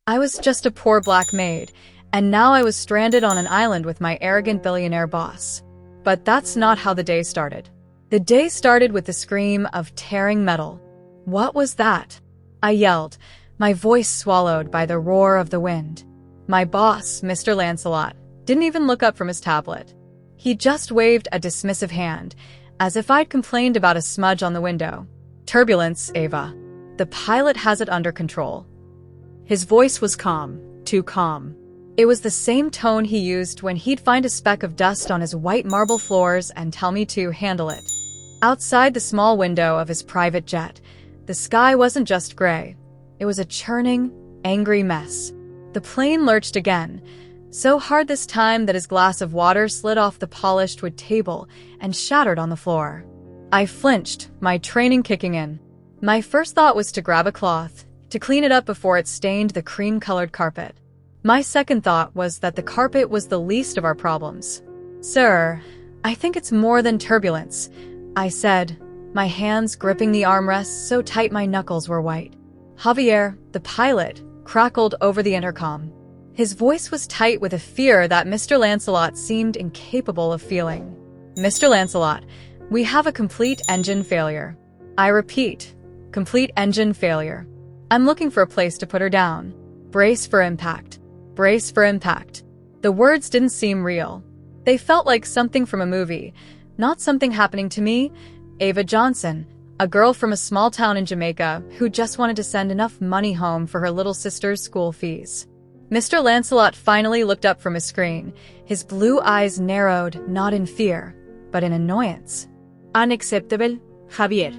I was just a poor black maid, and now I was stranded on an island with my arrogant billionaire boss. But that's not how the day started. The day started with the scream of tearing metal. What was that? I yelled, my voice swallowed by the roar of the wind. My boss, Mr. Lancelot, didn't even look up from his tablet. He just waved a dismissive hand, as if I'd complained about a smudge on the window. Turbulence, Ava. The pilot has it under control. His voice was calm, too calm. It was the same tone he used when he'd find a speck of dust on his white marble floors and tell me to handle it. Outside the small window of his private jet, the sky wasn't just gray. It was a churning, angry mess. The plane lurched again, so hard this time that his glass of water slid off the polished wood table and shattered on the floor. I flinched, my training kicking in. My first thought was to grab a cloth, to clean it up before it stained the cream-colored carpet. My second thought was that the carpet was the least of our problems. Sir, I think it's more than turbulence, I said, my hands gripping the armrests so tight my knuckles were white. Javier, the pilot, crackled over the intercom. His voice was tight with a fear that Mr. Lancelot seemed incapable of feeling. Mr. Lancelot, we have a complete engine failure. I repeat, complete engine failure. I'm looking for a place to put her down. Brace for impact. Brace for impact. The words didn't seem real. They felt like something from a movie, not something happening to me, Ava Johnson, a girl from a small town in Jamaica who just wanted to send enough money home for her little sister's school fees. Mr. Lancelot finally looked up from his screen, his blue eyes narrowed not in fear, but in annoyance. Unacceptable, Javier.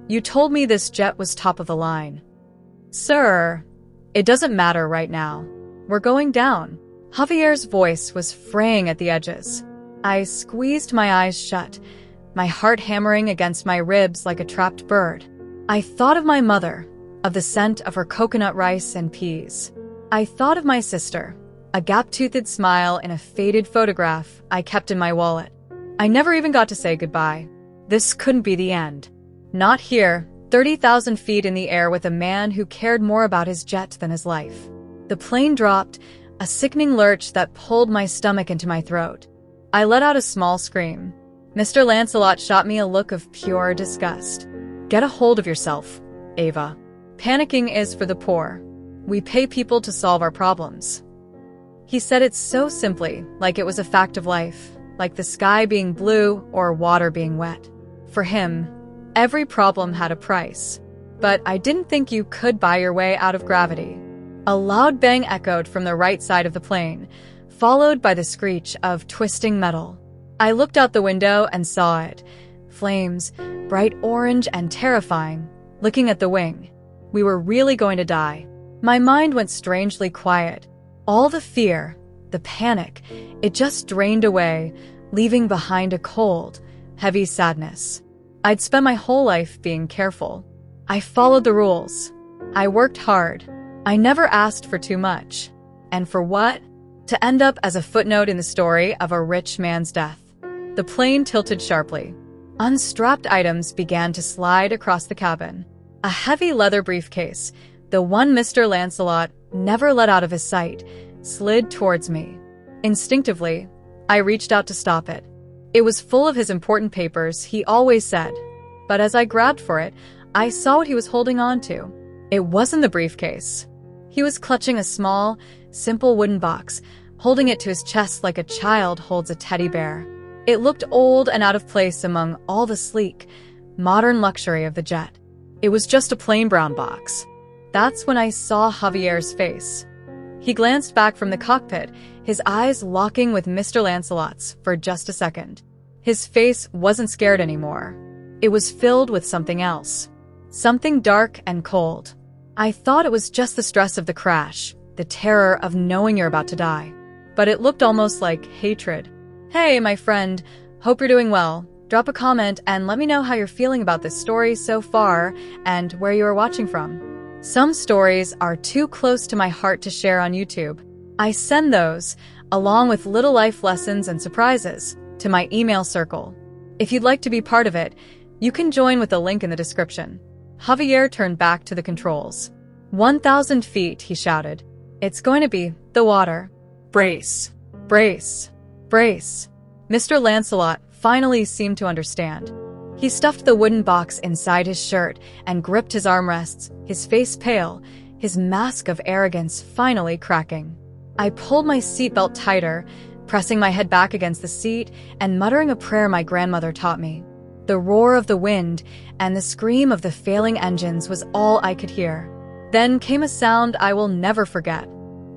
You told me this jet was top of the line. Sir, it doesn't matter right now. We're going down. Javier's voice was fraying at the edges. I squeezed my eyes shut, my heart hammering against my ribs like a trapped bird. I thought of my mother, of the scent of her coconut rice and peas. I thought of my sister, a gap-toothed smile in a faded photograph I kept in my wallet. I never even got to say goodbye. This couldn't be the end. Not here, 30,000 feet in the air with a man who cared more about his jet than his life. The plane dropped, a sickening lurch that pulled my stomach into my throat. I let out a small scream. Mr. Lancelot shot me a look of pure disgust. Get a hold of yourself, Ava. Panicking is for the poor. We pay people to solve our problems. He said it so simply, like it was a fact of life, like the sky being blue or water being wet. For him, every problem had a price. But I didn't think you could buy your way out of gravity. A loud bang echoed from the right side of the plane, followed by the screech of twisting metal. I looked out the window and saw it. Flames, bright orange and terrifying, licking at the wing. We were really going to die. My mind went strangely quiet. All the fear, the panic, it just drained away, leaving behind a cold, heavy sadness. I'd spent my whole life being careful. I followed the rules. I worked hard. I never asked for too much. And for what? To end up as a footnote in the story of a rich man's death. The plane tilted sharply. Unstrapped items began to slide across the cabin. A heavy leather briefcase, the one Mr. Lancelot never let out of his sight, slid towards me. Instinctively, I reached out to stop it. It was full of his important papers, he always said. But as I grabbed for it, I saw what he was holding on to. It wasn't the briefcase. He was clutching a small, simple wooden box, holding it to his chest like a child holds a teddy bear. It looked old and out of place among all the sleek, modern luxury of the jet. It was just a plain brown box. That's when I saw Javier's face. He glanced back from the cockpit, his eyes locking with Mr. Lancelot's for just a second. His face wasn't scared anymore. It was filled with something else. Something dark and cold. I thought it was just the stress of the crash, the terror of knowing you're about to die. But it looked almost like hatred. Hey, my friend, hope you're doing well. Drop a comment and let me know how you're feeling about this story so far and where you are watching from. Some stories are too close to my heart to share on YouTube. I send those, along with little life lessons and surprises, to my email circle. If you'd like to be part of it, you can join with the link in the description. Javier turned back to the controls. 1,000 feet, he shouted. It's going to be the water. Brace. Brace. Brace. Mr. Lancelot finally seemed to understand. He stuffed the wooden box inside his shirt and gripped his armrests, his face pale, his mask of arrogance finally cracking. I pulled my seatbelt tighter, pressing my head back against the seat and muttering a prayer my grandmother taught me. The roar of the wind and the scream of the failing engines was all I could hear. Then came a sound I will never forget.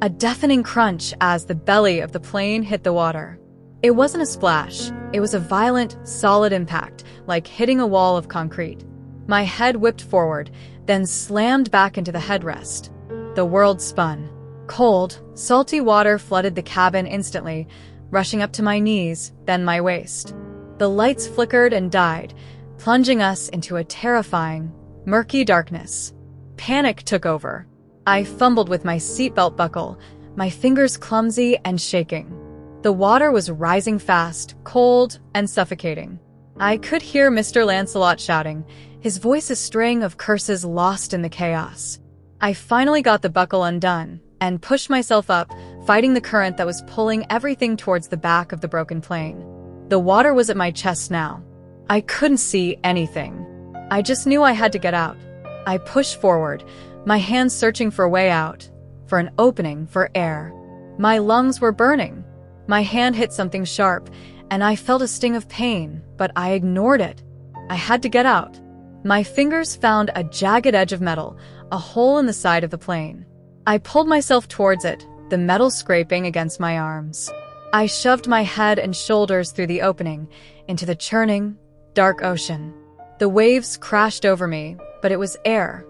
A deafening crunch as the belly of the plane hit the water. It wasn't a splash. It was a violent, solid impact, like hitting a wall of concrete. My head whipped forward, then slammed back into the headrest. The world spun. Cold, salty water flooded the cabin instantly, rushing up to my knees, then my waist. The lights flickered and died, plunging us into a terrifying, murky darkness. Panic took over. I fumbled with my seatbelt buckle, my fingers clumsy and shaking. The water was rising fast, cold, and suffocating. I could hear Mr. Lancelot shouting, his voice a string of curses lost in the chaos. I finally got the buckle undone and pushed myself up, fighting the current that was pulling everything towards the back of the broken plane. The water was at my chest now. I couldn't see anything. I just knew I had to get out. I pushed forward, my hands searching for a way out, for an opening, for air. My lungs were burning. My hand hit something sharp, and I felt a sting of pain, but I ignored it. I had to get out. My fingers found a jagged edge of metal, a hole in the side of the plane. I pulled myself towards it, the metal scraping against my arms. I shoved my head and shoulders through the opening, into the churning, dark ocean. The waves crashed over me, but it was air.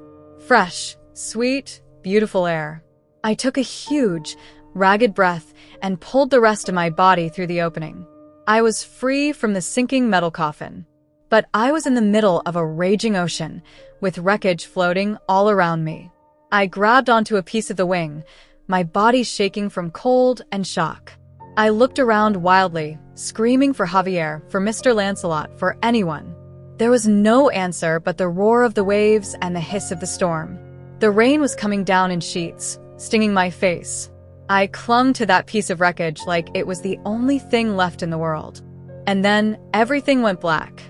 Fresh, sweet, beautiful air. I took a huge, ragged breath and pulled the rest of my body through the opening. I was free from the sinking metal coffin. But I was in the middle of a raging ocean, with wreckage floating all around me. I grabbed onto a piece of the wing, my body shaking from cold and shock. I looked around wildly, screaming for Javier, for Mr. Lancelot, for anyone. There was no answer but the roar of the waves and the hiss of the storm. The rain was coming down in sheets, stinging my face. I clung to that piece of wreckage like it was the only thing left in the world. And then everything went black.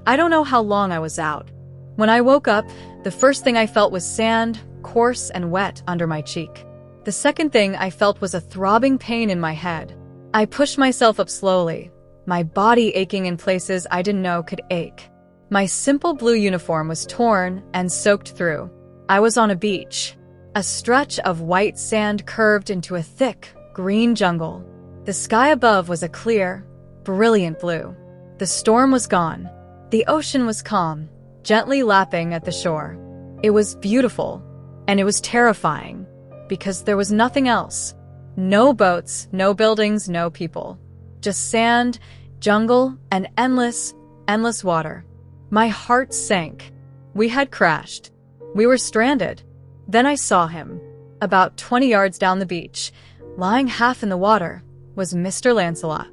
I don't know how long I was out. When I woke up, the first thing I felt was sand, coarse and wet, under my cheek. The second thing I felt was a throbbing pain in my head. I pushed myself up slowly, my body aching in places I didn't know could ache. My simple blue uniform was torn and soaked through. I was on a beach. A stretch of white sand curved into a thick, green jungle. The sky above was a clear, brilliant blue. The storm was gone. The ocean was calm, gently lapping at the shore. It was beautiful, and it was terrifying, because there was nothing else. No boats, no buildings, no people. Just sand, jungle, and endless, endless water. My heart sank. We had crashed. We were stranded. Then I saw him. About 20 yards down the beach, lying half in the water, was Mr. Lancelot.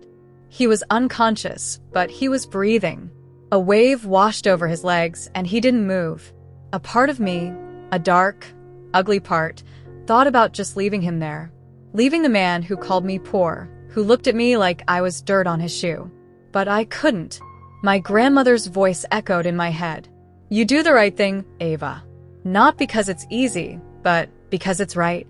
He was unconscious, but he was breathing. A wave washed over his legs, and he didn't move. A part of me, a dark, ugly part, thought about just leaving him there. Leaving the man who called me poor, who looked at me like I was dirt on his shoe. But I couldn't. My grandmother's voice echoed in my head. You do the right thing, Ava. Not because it's easy, but because it's right.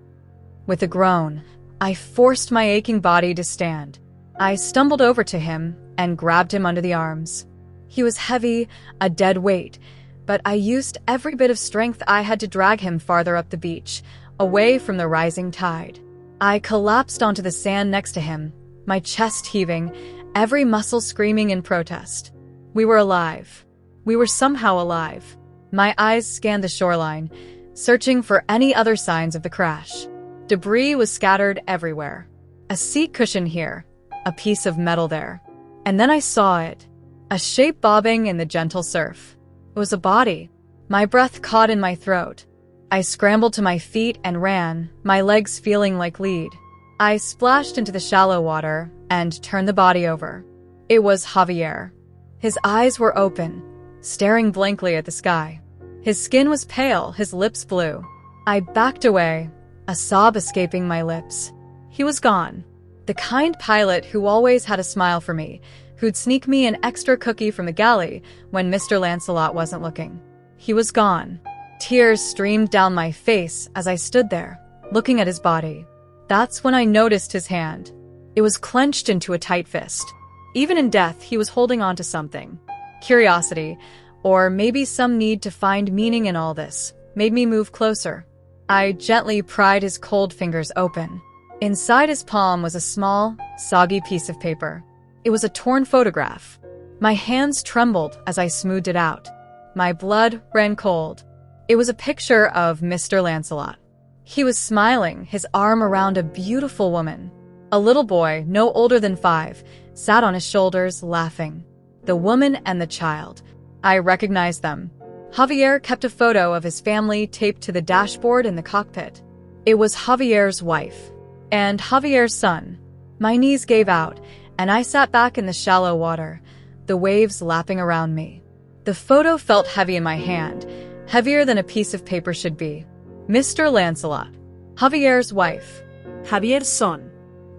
With a groan, I forced my aching body to stand. I stumbled over to him and grabbed him under the arms. He was heavy, a dead weight, but I used every bit of strength I had to drag him farther up the beach, away from the rising tide. I collapsed onto the sand next to him, my chest heaving, every muscle screaming in protest. We were alive. We were somehow alive. My eyes scanned the shoreline, searching for any other signs of the crash. Debris was scattered everywhere. A seat cushion here, a piece of metal there. And then I saw it, a shape bobbing in the gentle surf. It was a body. My breath caught in my throat. I scrambled to my feet and ran, my legs feeling like lead. I splashed into the shallow water and turned the body over. It was Javier. His eyes were open, staring blankly at the sky. His skin was pale, his lips blue. I backed away, a sob escaping my lips. He was gone. The kind pilot who always had a smile for me, who'd sneak me an extra cookie from the galley when Mr. Lancelot wasn't looking. He was gone. Tears streamed down my face as I stood there, looking at his body. That's when I noticed his hand. It was clenched into a tight fist. Even in death, he was holding on to something. Curiosity, or maybe some need to find meaning in all this, made me move closer. I gently pried his cold fingers open. Inside his palm was a small, soggy piece of paper. It was a torn photograph. My hands trembled as I smoothed it out. My blood ran cold. It was a picture of Mr. Lancelot. He was smiling, his arm around a beautiful woman. A little boy, no older than 5, sat on his shoulders, laughing. The woman and the child. I recognized them. Javier kept a photo of his family taped to the dashboard in the cockpit. It was Javier's wife and Javier's son. My knees gave out, and I sat back in the shallow water, the waves lapping around me. The photo felt heavy in my hand, heavier than a piece of paper should be. Mr. Lancelot, Javier's wife, Javier's son.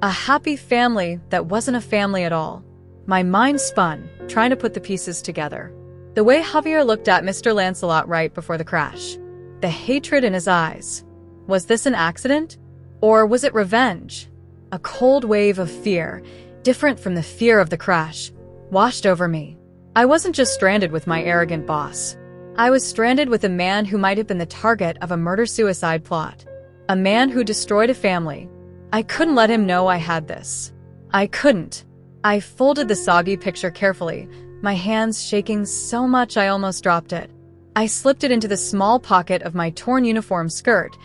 a happy family that wasn't a family at all. My mind spun, trying to put the pieces together. The way Javier looked at Mr. Lancelot right before the crash. The hatred in his eyes. Was this an accident? Or was it revenge? A cold wave of fear, different from the fear of the crash, washed over me. I wasn't just stranded with my arrogant boss. I was stranded with a man who might have been the target of a murder-suicide plot. A man who destroyed a family. I couldn't let him know I had this. I couldn't. I folded the soggy picture carefully, my hands shaking so much I almost dropped it. I slipped it into the small pocket of my torn uniform skirt,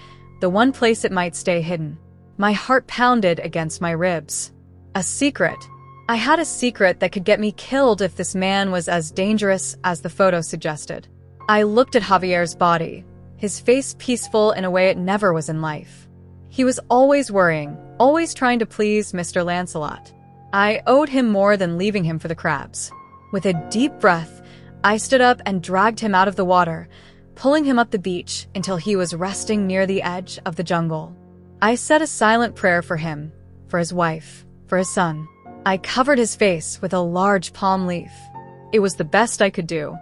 the one place it might stay hidden. My heart pounded against my ribs. A secret. I had a secret that could get me killed if this man was as dangerous as the photo suggested. I looked at Javier's body, his face peaceful in a way it never was in life. He was always worrying, always trying to please Mr. Lancelot. I owed him more than leaving him for the crabs. With a deep breath, I stood up and dragged him out of the water, pulling him up the beach until he was resting near the edge of the jungle. I said a silent prayer for him, for his wife, for his son. I covered his face with a large palm leaf. It was the best I could do.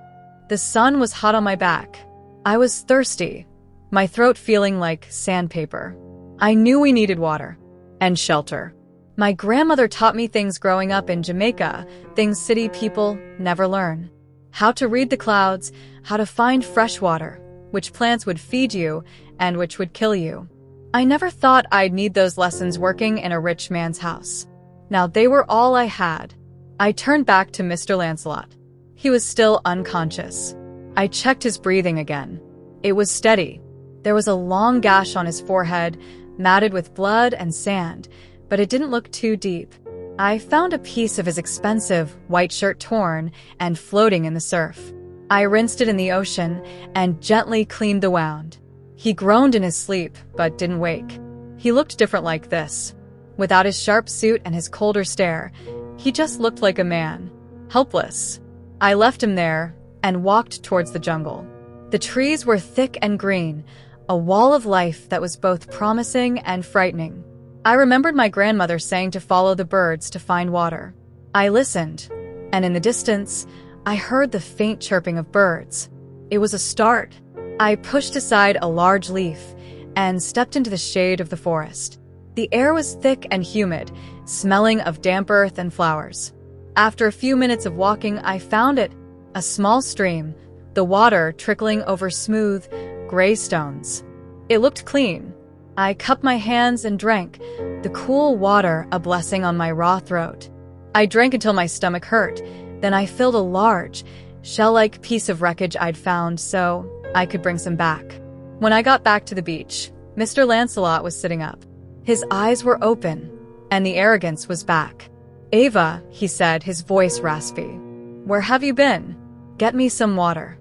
The sun was hot on my back. I was thirsty, my throat feeling like sandpaper. I knew we needed water and shelter. My grandmother taught me things growing up in Jamaica, things city people never learn. How to read the clouds, how to find fresh water, which plants would feed you and which would kill you. I never thought I'd need those lessons working in a rich man's house. Now they were all I had. I turned back to Mr. Lancelot. He was still unconscious. I checked his breathing again. It was steady. There was a long gash on his forehead, matted with blood and sand, but it didn't look too deep. I found a piece of his expensive white shirt torn and floating in the surf. I rinsed it in the ocean and gently cleaned the wound. He groaned in his sleep, but didn't wake. He looked different like this. Without his sharp suit and his colder stare, he just looked like a man. Helpless. I left him there and walked towards the jungle. The trees were thick and green, a wall of life that was both promising and frightening. I remembered my grandmother saying to follow the birds to find water. I listened, and in the distance, I heard the faint chirping of birds. It was a start. I pushed aside a large leaf and stepped into the shade of the forest. The air was thick and humid, smelling of damp earth and flowers. After a few minutes of walking, I found it, a small stream, the water trickling over smooth, gray stones. It looked clean. I cupped my hands and drank, the cool water a blessing on my raw throat. I drank until my stomach hurt, then I filled a large, shell-like piece of wreckage I'd found so I could bring some back. When I got back to the beach, Mr. Lancelot was sitting up. His eyes were open, and the arrogance was back. "Ava," he said, his voice raspy. "Where have you been? Get me some water."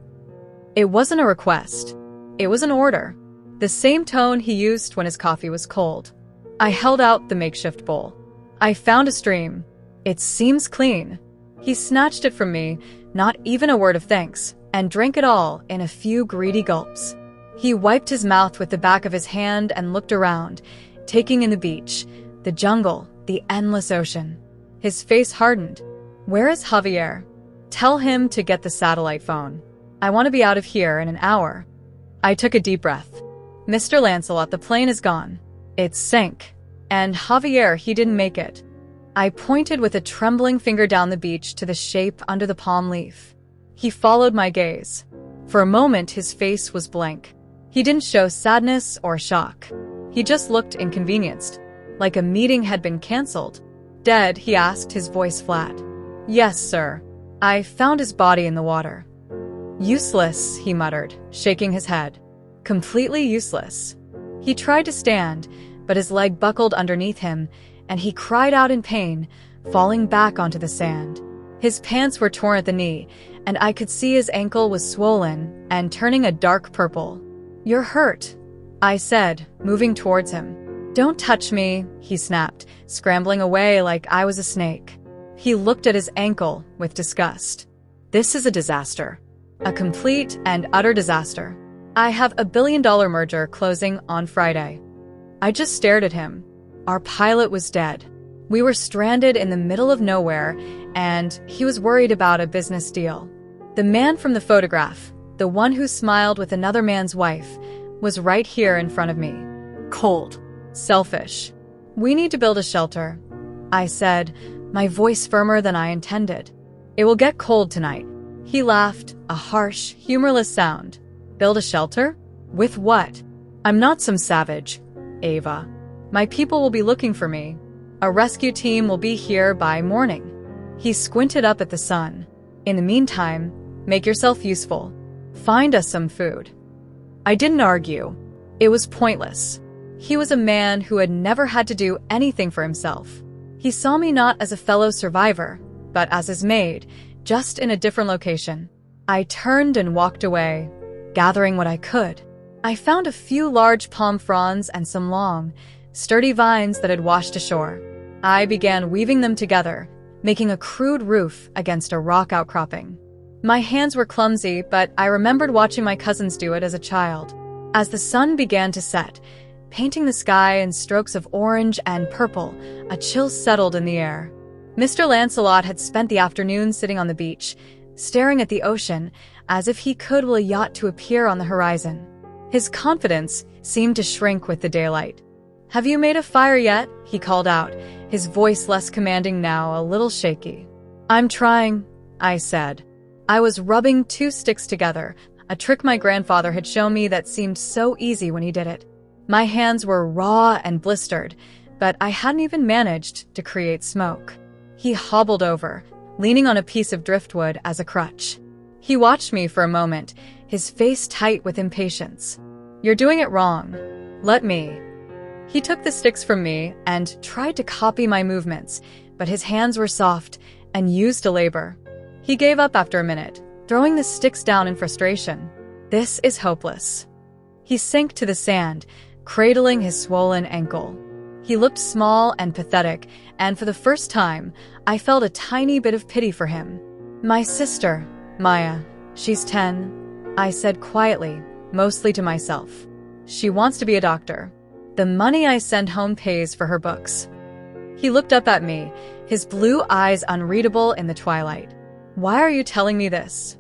It wasn't a request. It was an order. The same tone he used when his coffee was cold. I held out the makeshift bowl. "I found a stream. It seems clean." He snatched it from me, not even a word of thanks, and drank it all in a few greedy gulps. He wiped his mouth with the back of his hand and looked around, taking in the beach, the jungle, the endless ocean. His face hardened. "Where is Javier? Tell him to get the satellite phone. I want to be out of here in an hour." I took a deep breath. "Mr. Lancelot, the plane is gone. It sank. And Javier, he didn't make it." I pointed with a trembling finger down the beach to the shape under the palm leaf. He followed my gaze. For a moment, his face was blank. He didn't show sadness or shock. He just looked inconvenienced, like a meeting had been canceled. "Dead?" he asked, his voice flat. "Yes, sir. I found his body in the water." "Useless," he muttered, shaking his head. "Completely useless." He tried to stand, but his leg buckled underneath him, and he cried out in pain, falling back onto the sand. His pants were torn at the knee, and I could see his ankle was swollen and turning a dark purple. "You're hurt," I said, moving towards him. "Don't touch me," he snapped, scrambling away like I was a snake. He looked at his ankle with disgust. "This is a disaster. A complete and utter disaster. I have $1 billion merger closing on Friday." I just stared at him. Our pilot was dead. We were stranded in the middle of nowhere, and he was worried about a business deal. The man from the photograph, the one who smiled with another man's wife, was right here in front of me. Cold. Selfish. "We need to build a shelter," I said, my voice firmer than I intended. "It will get cold tonight." He laughed, a harsh, humorless sound. "Build a shelter? With what?" "I'm not some savage, Ava. My people will be looking for me. A rescue team will be here by morning." He squinted up at the sun. "In the meantime, make yourself useful. Find us some food." I didn't argue. It was pointless. He was a man who had never had to do anything for himself. He saw me not as a fellow survivor, but as his maid, just in a different location. I turned and walked away, gathering what I could. I found a few large palm fronds and some long, sturdy vines that had washed ashore. I began weaving them together, making a crude roof against a rock outcropping. My hands were clumsy, but I remembered watching my cousins do it as a child. As the sun began to set, painting the sky in strokes of orange and purple, a chill settled in the air. Mr. Lancelot had spent the afternoon sitting on the beach, staring at the ocean, as if he could will a yacht to appear on the horizon. His confidence seemed to shrink with the daylight. "Have you made a fire yet?" he called out, his voice less commanding now, a little shaky. "I'm trying," I said. I was rubbing 2 sticks together, a trick my grandfather had shown me that seemed so easy when he did it. My hands were raw and blistered, but I hadn't even managed to create smoke. He hobbled over, leaning on a piece of driftwood as a crutch. He watched me for a moment, his face tight with impatience. "You're doing it wrong. Let me." He took the sticks from me and tried to copy my movements, but his hands were soft and used to labor. He gave up after a minute, throwing the sticks down in frustration. "This is hopeless." He sank to the sand, cradling his swollen ankle. He looked small and pathetic, and for the first time, I felt a tiny bit of pity for him. "My sister, Maya, she's 10, I said quietly, mostly to myself. "She wants to be a doctor. The money I send home pays for her books." He looked up at me, his blue eyes unreadable in the twilight. "Why are you telling me this?"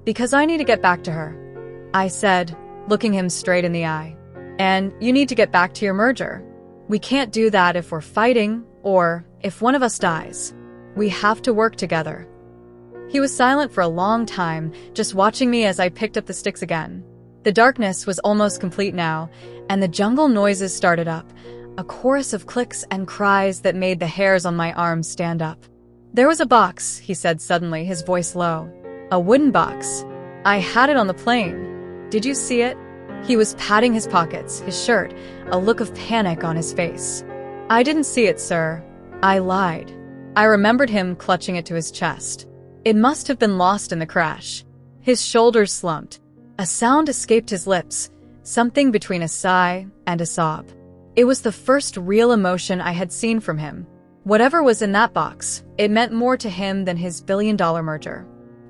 "Because I need to get back to her," I said, looking him straight in the eye. "And you need to get back to your merger. We can't do that if we're fighting, or if one of us dies. We have to work together." He was silent for a long time, just watching me as I picked up the sticks again. The darkness was almost complete now, and the jungle noises started up, a chorus of clicks and cries that made the hairs on my arms stand up. "There was a box," he said suddenly, his voice low. "A wooden box. I had it on the plane. Did you see it?" He was patting his pockets, his shirt, a look of panic on his face. "I didn't see it, sir." I lied. I remembered him clutching it to his chest. It must have been lost in the crash. His shoulders slumped. A sound escaped his lips, something between a sigh and a sob. It was the first real emotion I had seen from him. Whatever was in that box, it meant more to him than his $1 billion merger.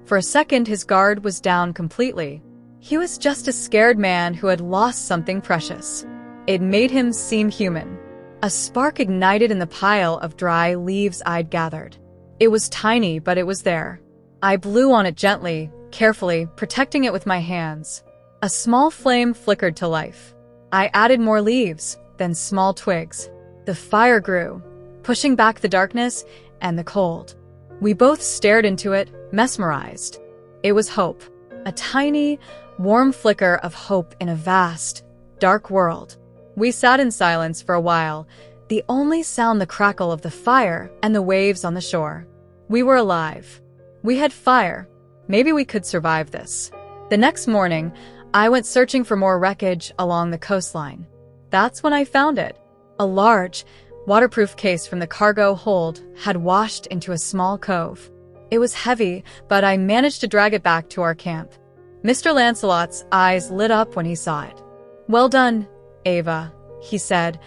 For a second, his guard was down completely. He was just a scared man who had lost something precious. It made him seem human. A spark ignited in the pile of dry leaves I'd gathered. It was tiny, but it was there. I blew on it gently, carefully, protecting it with my hands. A small flame flickered to life. I added more leaves, then small twigs. The fire grew, pushing back the darkness and the cold. We both stared into it, mesmerized. It was hope. A tiny, warm flicker of hope in a vast, dark world. We sat in silence for a while, the only sound the crackle of the fire and the waves on the shore. We were alive. We had fire. Maybe we could survive this. The next morning, I went searching for more wreckage along the coastline. That's when I found it. A large, waterproof case from the cargo hold had washed into a small cove. It was heavy, but I managed to drag it back to our camp. Mr. Lancelot's eyes lit up when he saw it. "Well done, Ava," he said,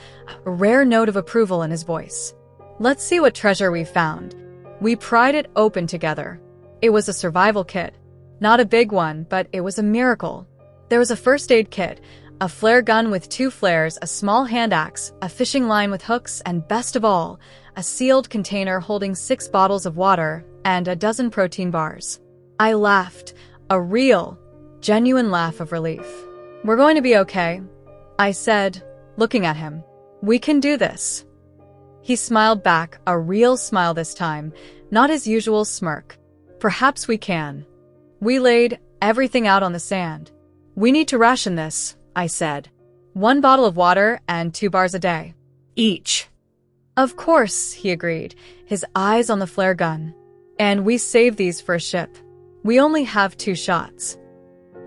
a rare note of approval in his voice. "Let's see what treasure we found." We pried it open together. It was a survival kit. Not a big one, but it was a miracle. There was a first aid kit, a flare gun with 2 flares, a small hand axe, a fishing line with hooks, and best of all, a sealed container holding 6 bottles of water and a dozen protein bars. I laughed, a real, genuine laugh of relief. "We're going to be okay," I said, looking at him. "We can do this." He smiled back, a real smile this time, not his usual smirk. "Perhaps we can." We laid everything out on the sand. "We need to ration this," I said. 1 bottle of water and 2 bars a day. Each. "Of course," he agreed, his eyes on the flare gun. "And we save these for a ship. We only have 2 shots."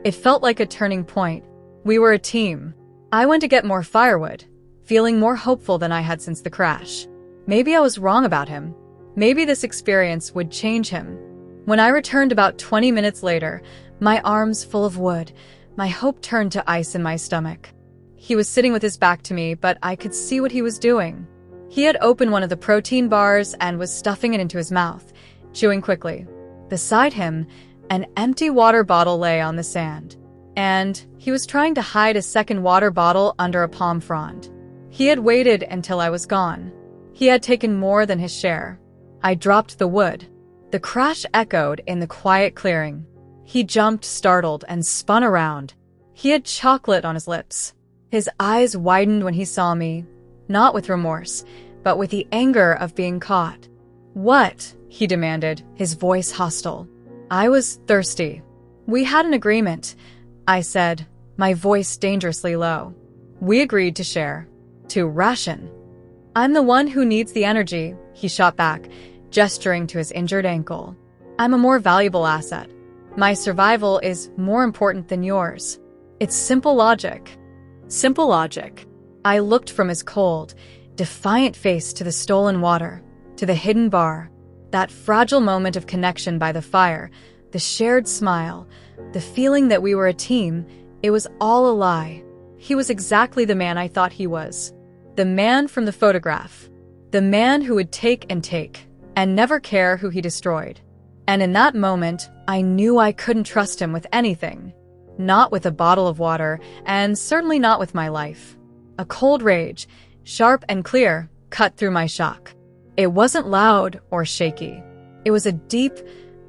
It felt like a turning point. We were a team. I went to get more firewood, feeling more hopeful than I had since the crash. Maybe I was wrong about him. Maybe this experience would change him. When I returned about 20 minutes later, my arms full of wood, my hope turned to ice in my stomach. He was sitting with his back to me, but I could see what he was doing. He had opened one of the protein bars and was stuffing it into his mouth, chewing quickly. Beside him, an empty water bottle lay on the sand. And he was trying to hide a second water bottle under a palm frond. He had waited until I was gone. He had taken more than his share. I dropped the wood. The crash echoed in the quiet clearing. He jumped, startled, and spun around. He had chocolate on his lips. His eyes widened when he saw me, not with remorse, but with the anger of being caught. "What?" he demanded, his voice hostile. I was thirsty. "We had an agreement," I said, my voice dangerously low. "We agreed to share, to ration." "I'm the one who needs the energy," he shot back, gesturing to his injured ankle. "I'm a more valuable asset. My survival is more important than yours. It's simple logic." Simple logic. I looked from his cold, defiant face to the stolen water, to the hidden bar, that fragile moment of connection by the fire, the shared smile, the feeling that we were a team. It was all a lie. He was exactly the man I thought he was. The man from the photograph. The man who would take and never care who he destroyed. And in that moment, I knew I couldn't trust him with anything. Not with a bottle of water, and certainly not with my life. A cold rage, sharp and clear, cut through my shock. It wasn't loud or shaky. It was a deep,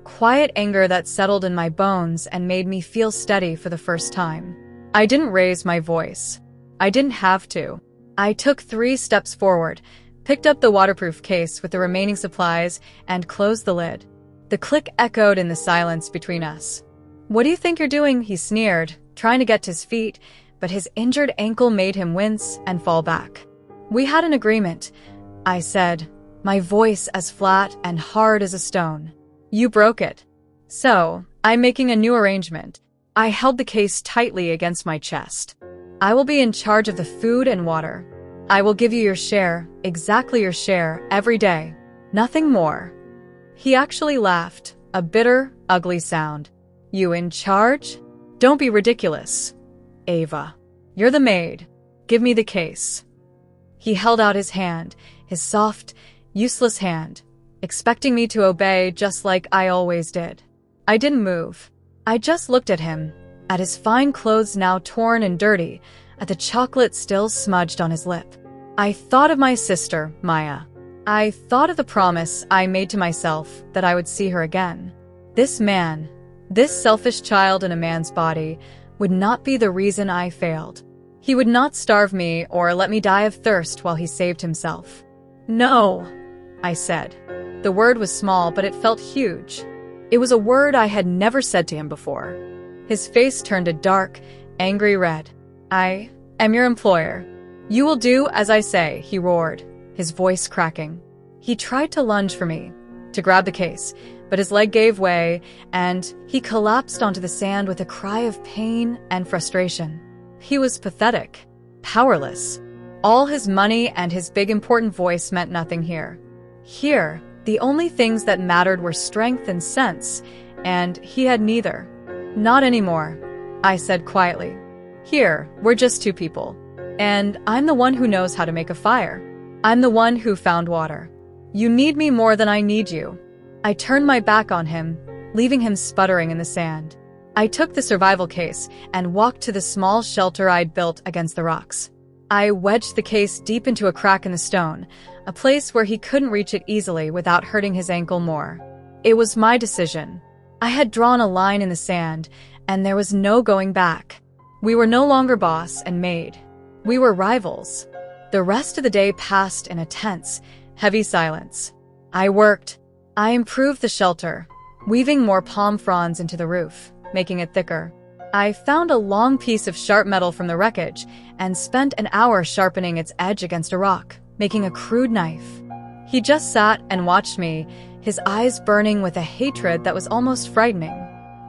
quiet anger that settled in my bones and made me feel steady for the first time. I didn't raise my voice. I didn't have to. I took 3 steps forward, picked up the waterproof case with the remaining supplies, and closed the lid. The click echoed in the silence between us. "What do you think you're doing?" he sneered, trying to get to his feet, but his injured ankle made him wince and fall back. "We had an agreement," I said, my voice as flat and hard as a stone. "You broke it. So, I'm making a new arrangement." I held the case tightly against my chest. "I will be in charge of the food and water. I will give you your share, exactly your share, every day. Nothing more." He actually laughed, a bitter, ugly sound. "You in charge? Don't be ridiculous. Ava. You're the maid. Give me the case." He held out his hand, his soft, useless hand, expecting me to obey just like I always did. I didn't move. I just looked at him, at his fine clothes now torn and dirty, at the chocolate still smudged on his lip. I thought of my sister, Maya. I thought of the promise I made to myself that I would see her again. This man, this selfish child in a man's body, would not be the reason I failed. He would not starve me or let me die of thirst while he saved himself. No, I said. The word was small, but it felt huge. It was a word I had never said to him before. His face turned a dark, angry red. I am your employer. You will do as I say, he roared, his voice cracking. He tried to lunge for me, to grab the case, but his leg gave way, and he collapsed onto the sand with a cry of pain and frustration. He was pathetic, powerless. All his money and his big important voice meant nothing here. Here, the only things that mattered were strength and sense, and he had neither. Not anymore, I said quietly. Here, we're just two people. And I'm the one who knows how to make a fire. I'm the one who found water. You need me more than I need you. I turned my back on him, leaving him sputtering in the sand. I took the survival case and walked to the small shelter I'd built against the rocks. I wedged the case deep into a crack in the stone, a place where he couldn't reach it easily without hurting his ankle more. It was my decision. I had drawn a line in the sand, and there was no going back. We were no longer boss and maid. We were rivals. The rest of the day passed in a tense, heavy silence. I worked. I improved the shelter, weaving more palm fronds into the roof, making it thicker. I found a long piece of sharp metal from the wreckage and spent an hour sharpening its edge against a rock, making a crude knife. He just sat and watched me, his eyes burning with a hatred that was almost frightening.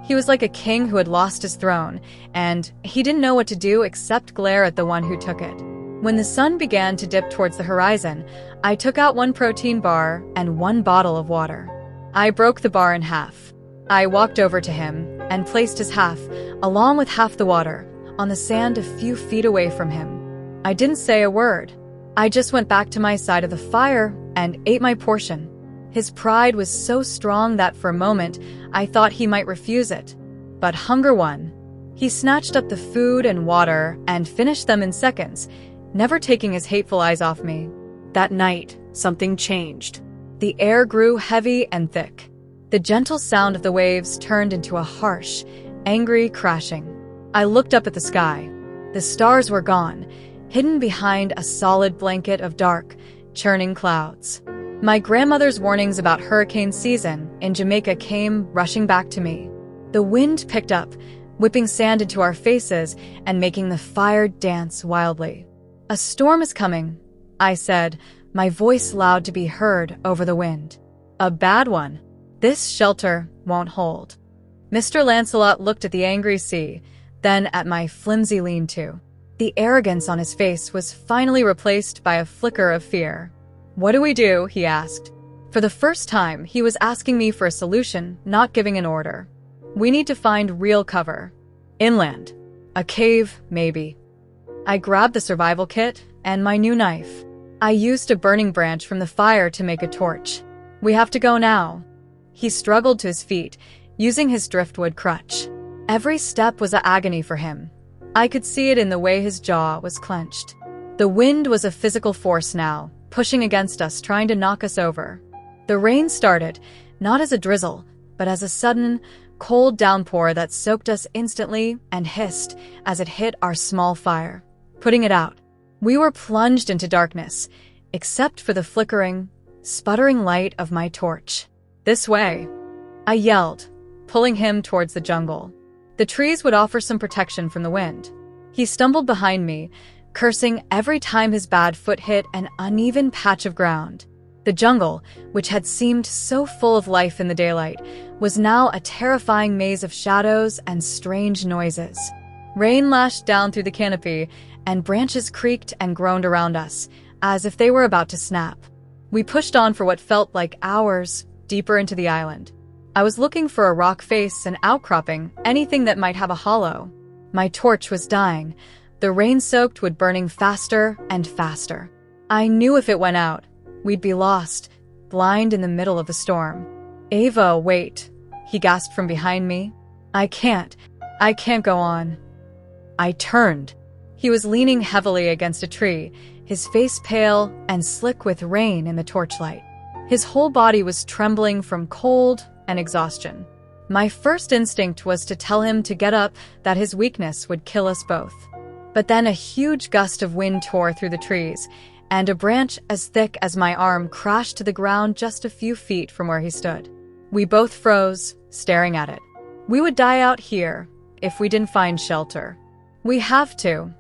He was like a king who had lost his throne, and he didn't know what to do except glare at the one who took it. When the sun began to dip towards the horizon, I took out one protein bar and one bottle of water. I broke the bar in half. I walked over to him and placed his half, along with half the water, on the sand a few feet away from him. I didn't say a word. I just went back to my side of the fire and ate my portion. His pride was so strong that for a moment I thought he might refuse it. But hunger won. He snatched up the food and water and finished them in seconds, never taking his hateful eyes off me. That night, something changed. The air grew heavy and thick. The gentle sound of the waves turned into a harsh, angry crashing. I looked up at the sky. The stars were gone, hidden behind a solid blanket of dark, churning clouds. My grandmother's warnings about hurricane season in Jamaica came rushing back to me. The wind picked up, whipping sand into our faces and making the fire dance wildly. "A storm is coming," I said, my voice loud to be heard over the wind. "A bad one. This shelter won't hold." Mr. Lancelot looked at the angry sea, then at my flimsy lean-to. The arrogance on his face was finally replaced by a flicker of fear. "What do we do?" he asked. For the first time, he was asking me for a solution, not giving an order. "We need to find real cover. Inland. A cave, maybe." I grabbed the survival kit and my new knife. I used a burning branch from the fire to make a torch. "We have to go now." He struggled to his feet, using his driftwood crutch. Every step was an agony for him. I could see it in the way his jaw was clenched. The wind was a physical force now, pushing against us, trying to knock us over. The rain started, not as a drizzle, but as a sudden, cold downpour that soaked us instantly and hissed as it hit our small fire, putting it out. We were plunged into darkness, except for the flickering, sputtering light of my torch. "This way," I yelled, pulling him towards the jungle. The trees would offer some protection from the wind. He stumbled behind me, cursing every time his bad foot hit an uneven patch of ground. The jungle, which had seemed so full of life in the daylight, was now a terrifying maze of shadows and strange noises. Rain lashed down through the canopy, and branches creaked and groaned around us, as if they were about to snap. We pushed on for what felt like hours, deeper into the island. I was looking for a rock face, an outcropping, anything that might have a hollow. My torch was dying. The rain-soaked wood burning faster and faster. I knew if it went out, we'd be lost, blind in the middle of the storm. "Ava, wait," he gasped from behind me. "I can't. I can't go on. I turned. He was leaning heavily against a tree, his face pale and slick with rain in the torchlight. His whole body was trembling from cold and exhaustion. My first instinct was to tell him to get up, that his weakness would kill us both. But then a huge gust of wind tore through the trees, and a branch as thick as my arm crashed to the ground just a few feet from where he stood. We both froze, staring at it. We would die out here if we didn't find shelter. We have to,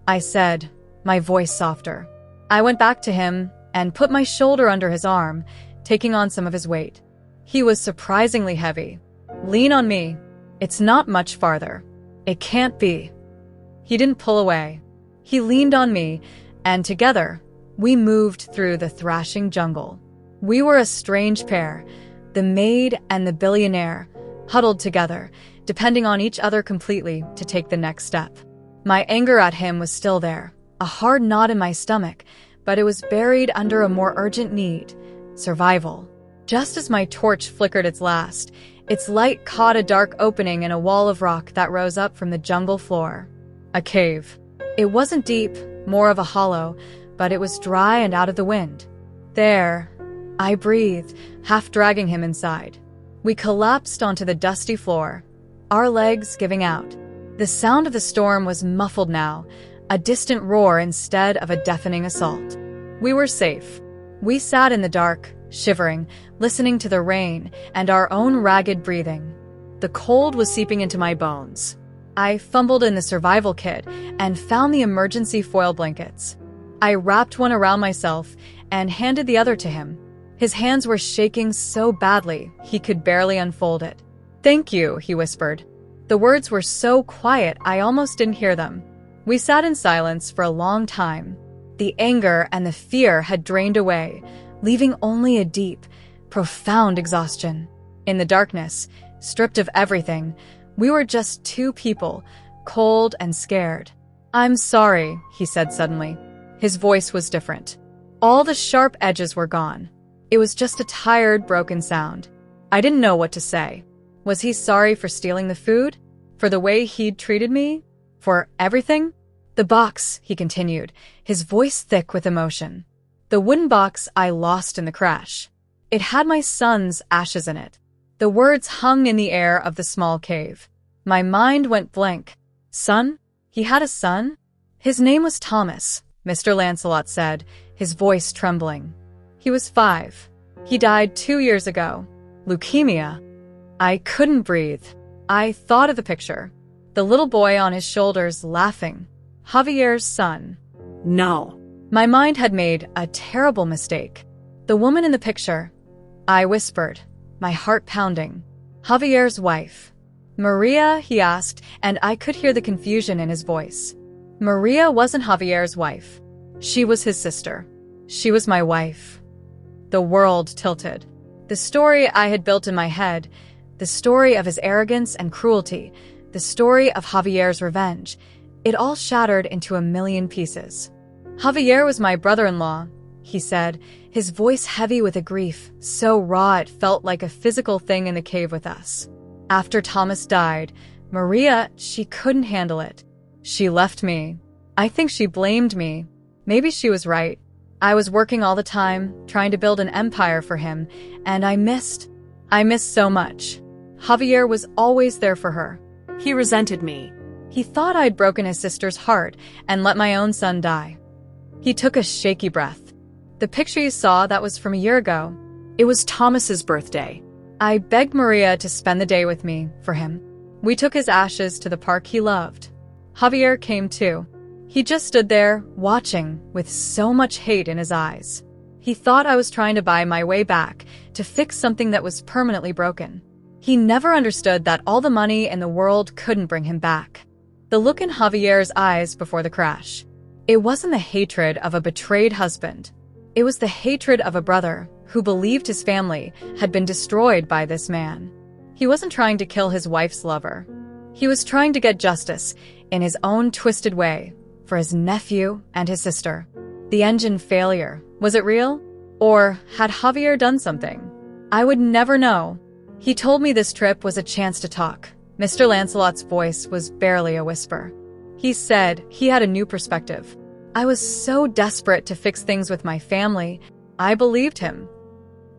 I said, my voice softer. I went back to him and put my shoulder under his arm, taking on some of his weight. He was surprisingly heavy. Lean on me. It's not much farther. It can't be. He didn't pull away. He leaned on me, and together, we moved through the thrashing jungle. We were a strange pair, the maid and the billionaire, huddled together, depending on each other completely to take the next step. My anger at him was still there, a hard knot in my stomach, but it was buried under a more urgent need: survival. Just as my torch flickered its last, its light caught a dark opening in a wall of rock that rose up from the jungle floor. A cave. It wasn't deep, more of a hollow, but it was dry and out of the wind. There, I breathed, half dragging him inside. We collapsed onto the dusty floor, our legs giving out. The sound of the storm was muffled now, a distant roar instead of a deafening assault. We were safe. We sat in the dark, shivering, listening to the rain and our own ragged breathing. The cold was seeping into my bones. I fumbled in the survival kit and found the emergency foil blankets. I wrapped one around myself and handed the other to him. His hands were shaking so badly he could barely unfold it. "Thank you," he whispered. The words were so quiet I almost didn't hear them. We sat in silence for a long time. The anger and the fear had drained away, leaving only a deep, profound exhaustion. In the darkness, stripped of everything, we were just two people, cold and scared. "I'm sorry," he said suddenly. His voice was different. All the sharp edges were gone. It was just a tired, broken sound. I didn't know what to say. Was he sorry for stealing the food? For the way he'd treated me? For everything? "The box," he continued, his voice thick with emotion. "The wooden box I lost in the crash. It had my son's ashes in it." The words hung in the air of the small cave. My mind went blank. Son? He had a son? His name was Thomas, Mr. Lancelot said, his voice trembling. He was 5. He died 2 years ago. Leukemia. I couldn't breathe. I thought of the picture. The little boy on his shoulders laughing. Javier's son. No. My mind had made a terrible mistake. The woman in the picture. I whispered, my heart pounding. Javier's wife. "Maria?" he asked, and I could hear the confusion in his voice. Maria wasn't Javier's wife. She was his sister. She was my wife. The world tilted. The story I had built in my head, the story of his arrogance and cruelty, the story of Javier's revenge, it all shattered into a million pieces. "Javier was my brother-in-law," he said, his voice heavy with a grief, so raw it felt like a physical thing in the cave with us. "After Thomas died, Maria, she couldn't handle it. She left me. I think she blamed me. Maybe she was right. I was working all the time, trying to build an empire for him, and I missed so much. Javier was always there for her. He resented me. He thought I'd broken his sister's heart and let my own son die." He took a shaky breath. "The picture you saw, that was from a year ago. It was Thomas's birthday. I begged Maria to spend the day with me, for him. We took his ashes to the park he loved. Javier came too. He just stood there, watching, with so much hate in his eyes. He thought I was trying to buy my way back, to fix something that was permanently broken. He never understood that all the money in the world couldn't bring him back." The look in Javier's eyes before the crash. It wasn't the hatred of a betrayed husband. It was the hatred of a brother who believed his family had been destroyed by this man. He wasn't trying to kill his wife's lover. He was trying to get justice, in his own twisted way, for his nephew and his sister. The engine failure, was it real? Or had Javier done something? I would never know. He told me this trip was a chance to talk, Mr. Lancelot's voice was barely a whisper. He said he had a new perspective. I was so desperate to fix things with my family, I believed him.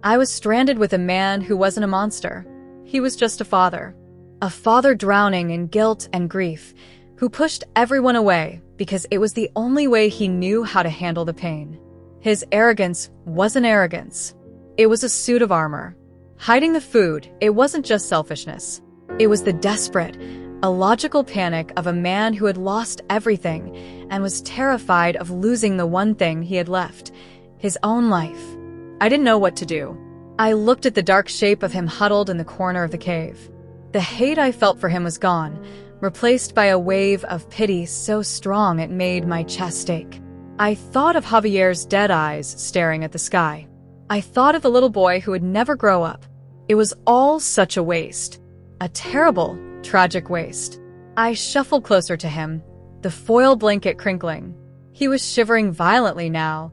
I was stranded with a man who wasn't a monster. He was just a father. A father drowning in guilt and grief, who pushed everyone away because it was the only way he knew how to handle the pain. His arrogance wasn't arrogance. It was a suit of armor. Hiding the food, it wasn't just selfishness. It was the desperate, illogical panic of a man who had lost everything and was terrified of losing the one thing he had left, his own life. I didn't know what to do. I looked at the dark shape of him huddled in the corner of the cave. The hate I felt for him was gone, replaced by a wave of pity so strong it made my chest ache. I thought of Javier's dead eyes staring at the sky. I thought of the little boy who would never grow up. It was all such a waste. A terrible, tragic waste. I shuffled closer to him, the foil blanket crinkling. He was shivering violently now,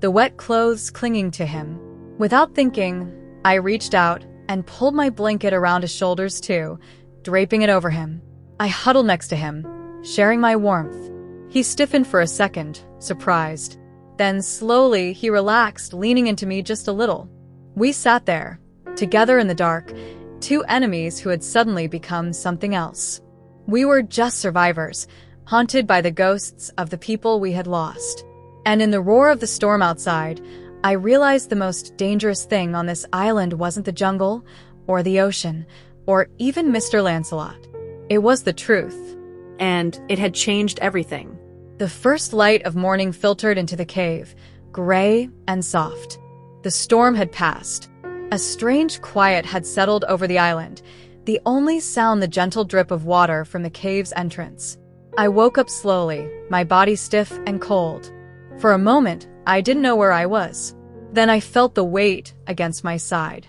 the wet clothes clinging to him. Without thinking, I reached out and pulled my blanket around his shoulders too, draping it over him. I huddled next to him, sharing my warmth. He stiffened for a second, surprised. Then slowly he relaxed, leaning into me just a little. We sat there, together in the dark, two enemies who had suddenly become something else. We were just survivors, haunted by the ghosts of the people we had lost. And in the roar of the storm outside, I realized the most dangerous thing on this island wasn't the jungle, or the ocean, or even Mr. Lancelot. It was the truth. And it had changed everything. The first light of morning filtered into the cave, gray and soft. The storm had passed. A strange quiet had settled over the island, the only sound the gentle drip of water from the cave's entrance. I woke up slowly, my body stiff and cold. For a moment, I didn't know where I was. Then I felt the weight against my side.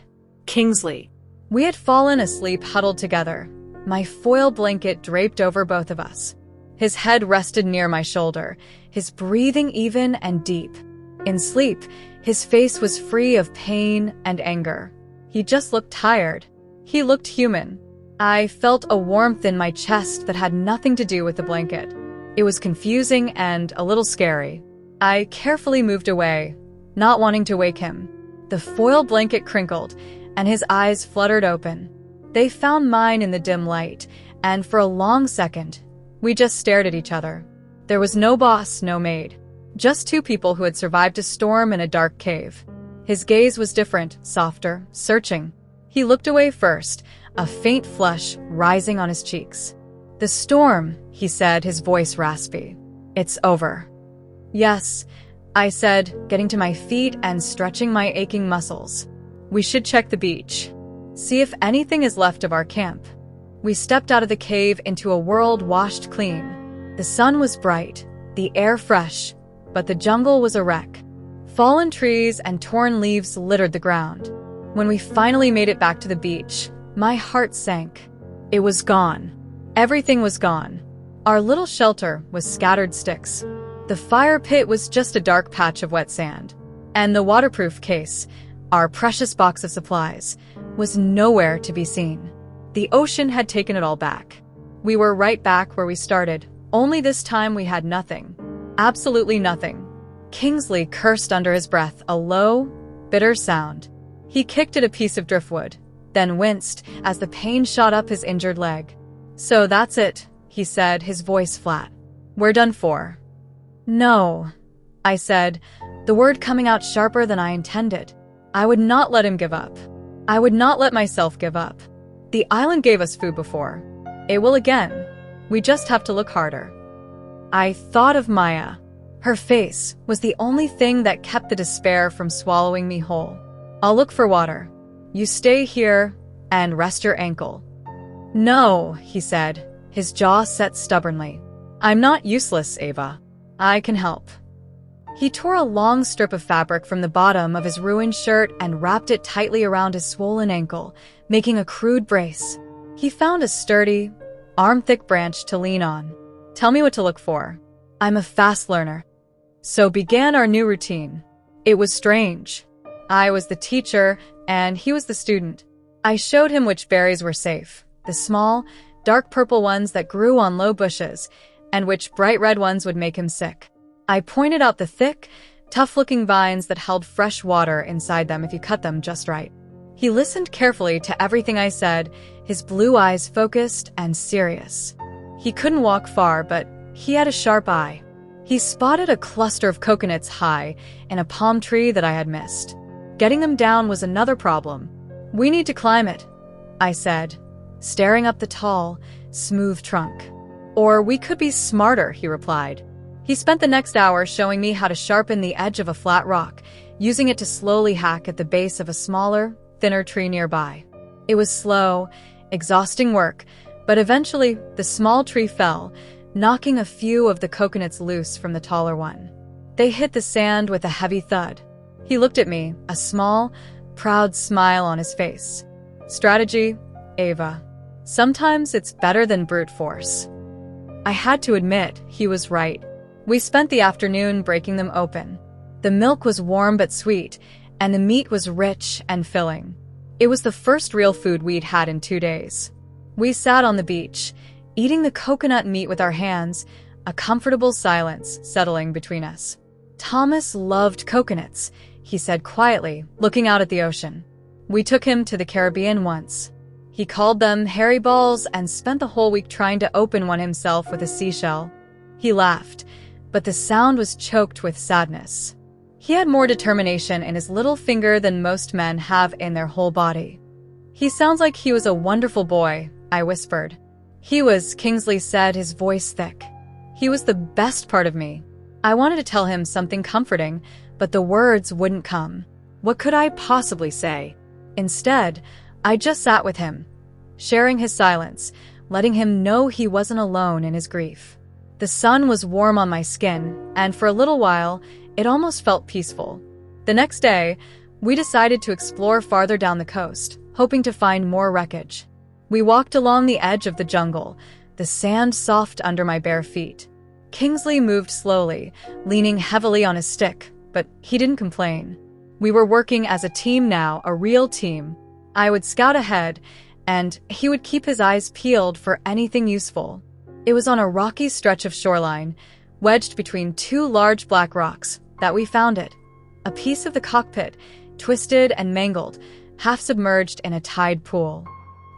Kingsley. We had fallen asleep huddled together, my foil blanket draped over both of us. His head rested near my shoulder, his breathing even and deep. In sleep, his face was free of pain and anger. He just looked tired. He looked human. I felt a warmth in my chest that had nothing to do with the blanket. It was confusing and a little scary. I carefully moved away, not wanting to wake him. The foil blanket crinkled, and his eyes fluttered open. They found mine in the dim light, and for a long second, we just stared at each other. There was no boss, no maid. Just two people who had survived a storm in a dark cave. His gaze was different, softer, searching. He looked away first, a faint flush rising on his cheeks. "The storm," he said, his voice raspy. "It's over." "Yes," I said, getting to my feet and stretching my aching muscles. "We should check the beach. See if anything is left of our camp." We stepped out of the cave into a world washed clean. The sun was bright, the air fresh, but the jungle was a wreck. Fallen trees and torn leaves littered the ground. When we finally made it back to the beach, my heart sank. It was gone. Everything was gone. Our little shelter was scattered sticks. The fire pit was just a dark patch of wet sand. And the waterproof case, our precious box of supplies, was nowhere to be seen. The ocean had taken it all back. We were right back where we started, only this time we had nothing. Absolutely nothing. Kingsley cursed under his breath, a low, bitter sound. He kicked at a piece of driftwood, then winced as the pain shot up his injured leg. "So that's it," he said, his voice flat. "We're done for." "No," I said, the word coming out sharper than I intended. I would not let him give up. I would not let myself give up. The island gave us food before. It will again. We just have to look harder. I thought of Maya. Her face was the only thing that kept the despair from swallowing me whole. "I'll look for water. You stay here and rest your ankle." "No," he said, his jaw set stubbornly. "I'm not useless, Ava. I can help." He tore a long strip of fabric from the bottom of his ruined shirt and wrapped it tightly around his swollen ankle, making a crude brace. He found a sturdy, arm-thick branch to lean on. "Tell me what to look for. I'm a fast learner." So began our new routine. It was strange. I was the teacher, and he was the student. I showed him which berries were safe, the small, dark purple ones that grew on low bushes, and which bright red ones would make him sick. I pointed out the thick, tough-looking vines that held fresh water inside them if you cut them just right. He listened carefully to everything I said, his blue eyes focused and serious. He couldn't walk far, but he had a sharp eye. He spotted a cluster of coconuts high in a palm tree that I had missed. Getting them down was another problem. "We need to climb it," I said, staring up the tall, smooth trunk. "Or we could be smarter," he replied. He spent the next hour showing me how to sharpen the edge of a flat rock, using it to slowly hack at the base of a smaller, thinner tree nearby. It was slow, exhausting work, but eventually the small tree fell, knocking a few of the coconuts loose from the taller one. They hit the sand with a heavy thud. He looked at me, a small, proud smile on his face. "Strategy, Ava. Sometimes it's better than brute force." I had to admit, he was right. We spent the afternoon breaking them open. The milk was warm but sweet, and the meat was rich and filling. It was the first real food we'd had in 2 days. We sat on the beach, eating the coconut meat with our hands, a comfortable silence settling between us. "Thomas loved coconuts," he said quietly, looking out at the ocean. "We took him to the Caribbean once. He called them hairy balls and spent the whole week trying to open one himself with a seashell." He laughed, but the sound was choked with sadness. He had more determination in his little finger than most men have in their whole body. "He sounds like he was a wonderful boy," I whispered. "He was," Kingsley said, his voice thick. "He was the best part of me." I wanted to tell him something comforting, but the words wouldn't come. What could I possibly say? Instead, I just sat with him, sharing his silence, letting him know he wasn't alone in his grief. The sun was warm on my skin, and for a little while, it almost felt peaceful. The next day, we decided to explore farther down the coast, hoping to find more wreckage. We walked along the edge of the jungle, the sand soft under my bare feet. Kingsley moved slowly, leaning heavily on his stick, but he didn't complain. We were working as a team now, a real team. I would scout ahead, and he would keep his eyes peeled for anything useful. It was on a rocky stretch of shoreline, wedged between two large black rocks, that we found it. A piece of the cockpit, twisted and mangled, half submerged in a tide pool.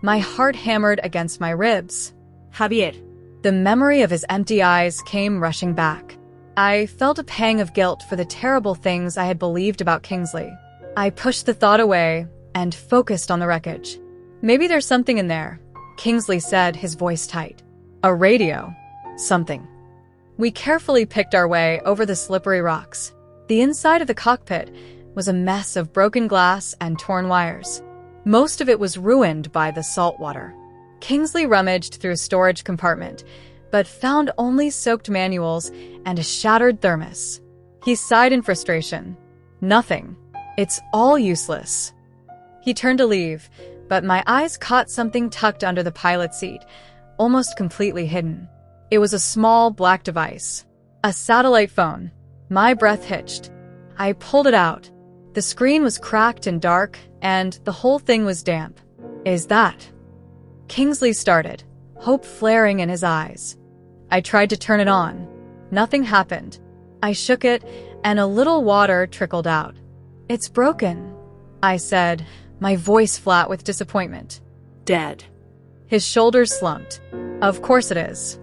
My heart hammered against my ribs. Javier. The memory of his empty eyes came rushing back. I felt a pang of guilt for the terrible things I had believed about Kingsley. I pushed the thought away and focused on the wreckage. "Maybe there's something in there," Kingsley said, his voice tight. "A radio. Something." We carefully picked our way over the slippery rocks. The inside of the cockpit was a mess of broken glass and torn wires. Most of it was ruined by the salt water. Kingsley rummaged through a storage compartment, but found only soaked manuals and a shattered thermos. He sighed in frustration. "Nothing. It's all useless." He turned to leave, but my eyes caught something tucked under the pilot seat, almost completely hidden. It was a small black device. A satellite phone. My breath hitched. I pulled it out. The screen was cracked and dark, and the whole thing was damp. "Is that?" Kingsley started, hope flaring in his eyes. I tried to turn it on. Nothing happened. I shook it, and a little water trickled out. "It's broken," I said, my voice flat with disappointment. "Dead." His shoulders slumped. "Of course it is."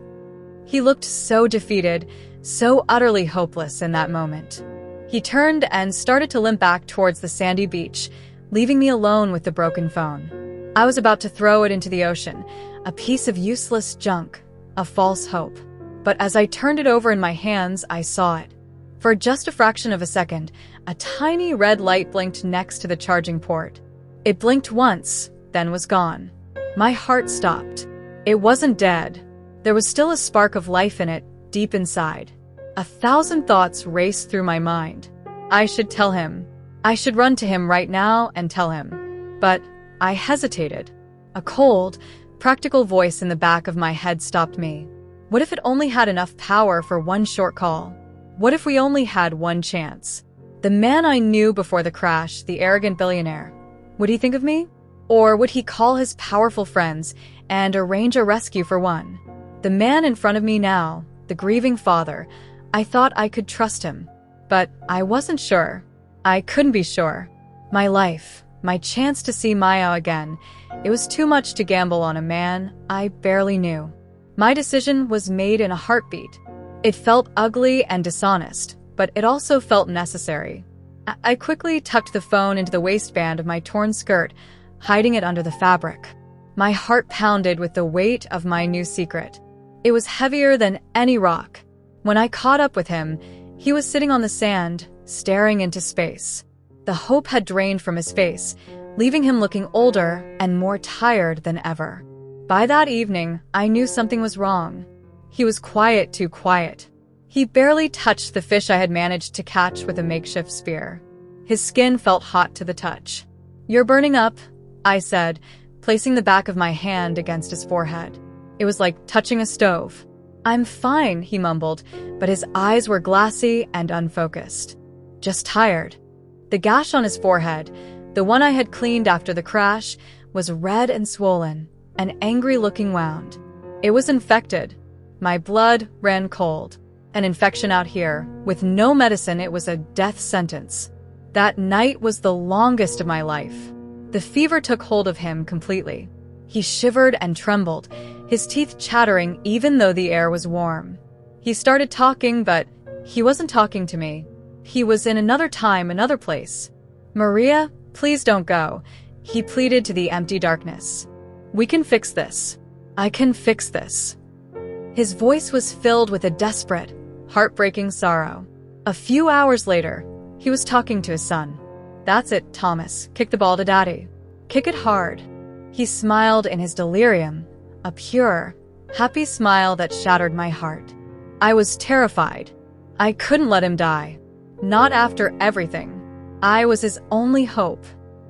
He looked so defeated, so utterly hopeless in that moment. He turned and started to limp back towards the sandy beach, leaving me alone with the broken phone. I was about to throw it into the ocean, a piece of useless junk, a false hope. But as I turned it over in my hands, I saw it. For just a fraction of a second, a tiny red light blinked next to the charging port. It blinked once, then was gone. My heart stopped. It wasn't dead. There was still a spark of life in it, deep inside. 1,000 thoughts raced through my mind. I should tell him. I should run to him right now and tell him. But I hesitated. A cold, practical voice in the back of my head stopped me. What if it only had enough power for one short call? What if we only had one chance? The man I knew before the crash, the arrogant billionaire. Would he think of me? Or would he call his powerful friends and arrange a rescue for one? The man in front of me now, the grieving father, I thought I could trust him. But I wasn't sure. I couldn't be sure. My life, my chance to see Maya again, it was too much to gamble on a man I barely knew. My decision was made in a heartbeat. It felt ugly and dishonest, but it also felt necessary. I quickly tucked the phone into the waistband of my torn skirt, hiding it under the fabric. My heart pounded with the weight of my new secret. It was heavier than any rock. When I caught up with him, he was sitting on the sand, staring into space. The hope had drained from his face, leaving him looking older and more tired than ever. By that evening, I knew something was wrong. He was quiet, too quiet. He barely touched the fish I had managed to catch with a makeshift spear. His skin felt hot to the touch. "You're burning up," I said, placing the back of my hand against his forehead. It was like touching a stove. "I'm fine," he mumbled, but his eyes were glassy and unfocused. "Just tired." The gash on his forehead, the one I had cleaned after the crash, was red and swollen, an angry-looking wound. It was infected. My blood ran cold. An infection out here. With no medicine, it was a death sentence. That night was the longest of my life. The fever took hold of him completely. He shivered and trembled, his teeth chattering even though the air was warm. He started talking, but he wasn't talking to me. He was in another time, another place. "Maria, please don't go," he pleaded to the empty darkness. "We can fix this. I can fix this." His voice was filled with a desperate, heartbreaking sorrow. A few hours later, he was talking to his son. "That's it, Thomas. Kick the ball to Daddy. Kick it hard." He smiled in his delirium, a pure, happy smile that shattered my heart. I was terrified. I couldn't let him die. Not after everything. I was his only hope.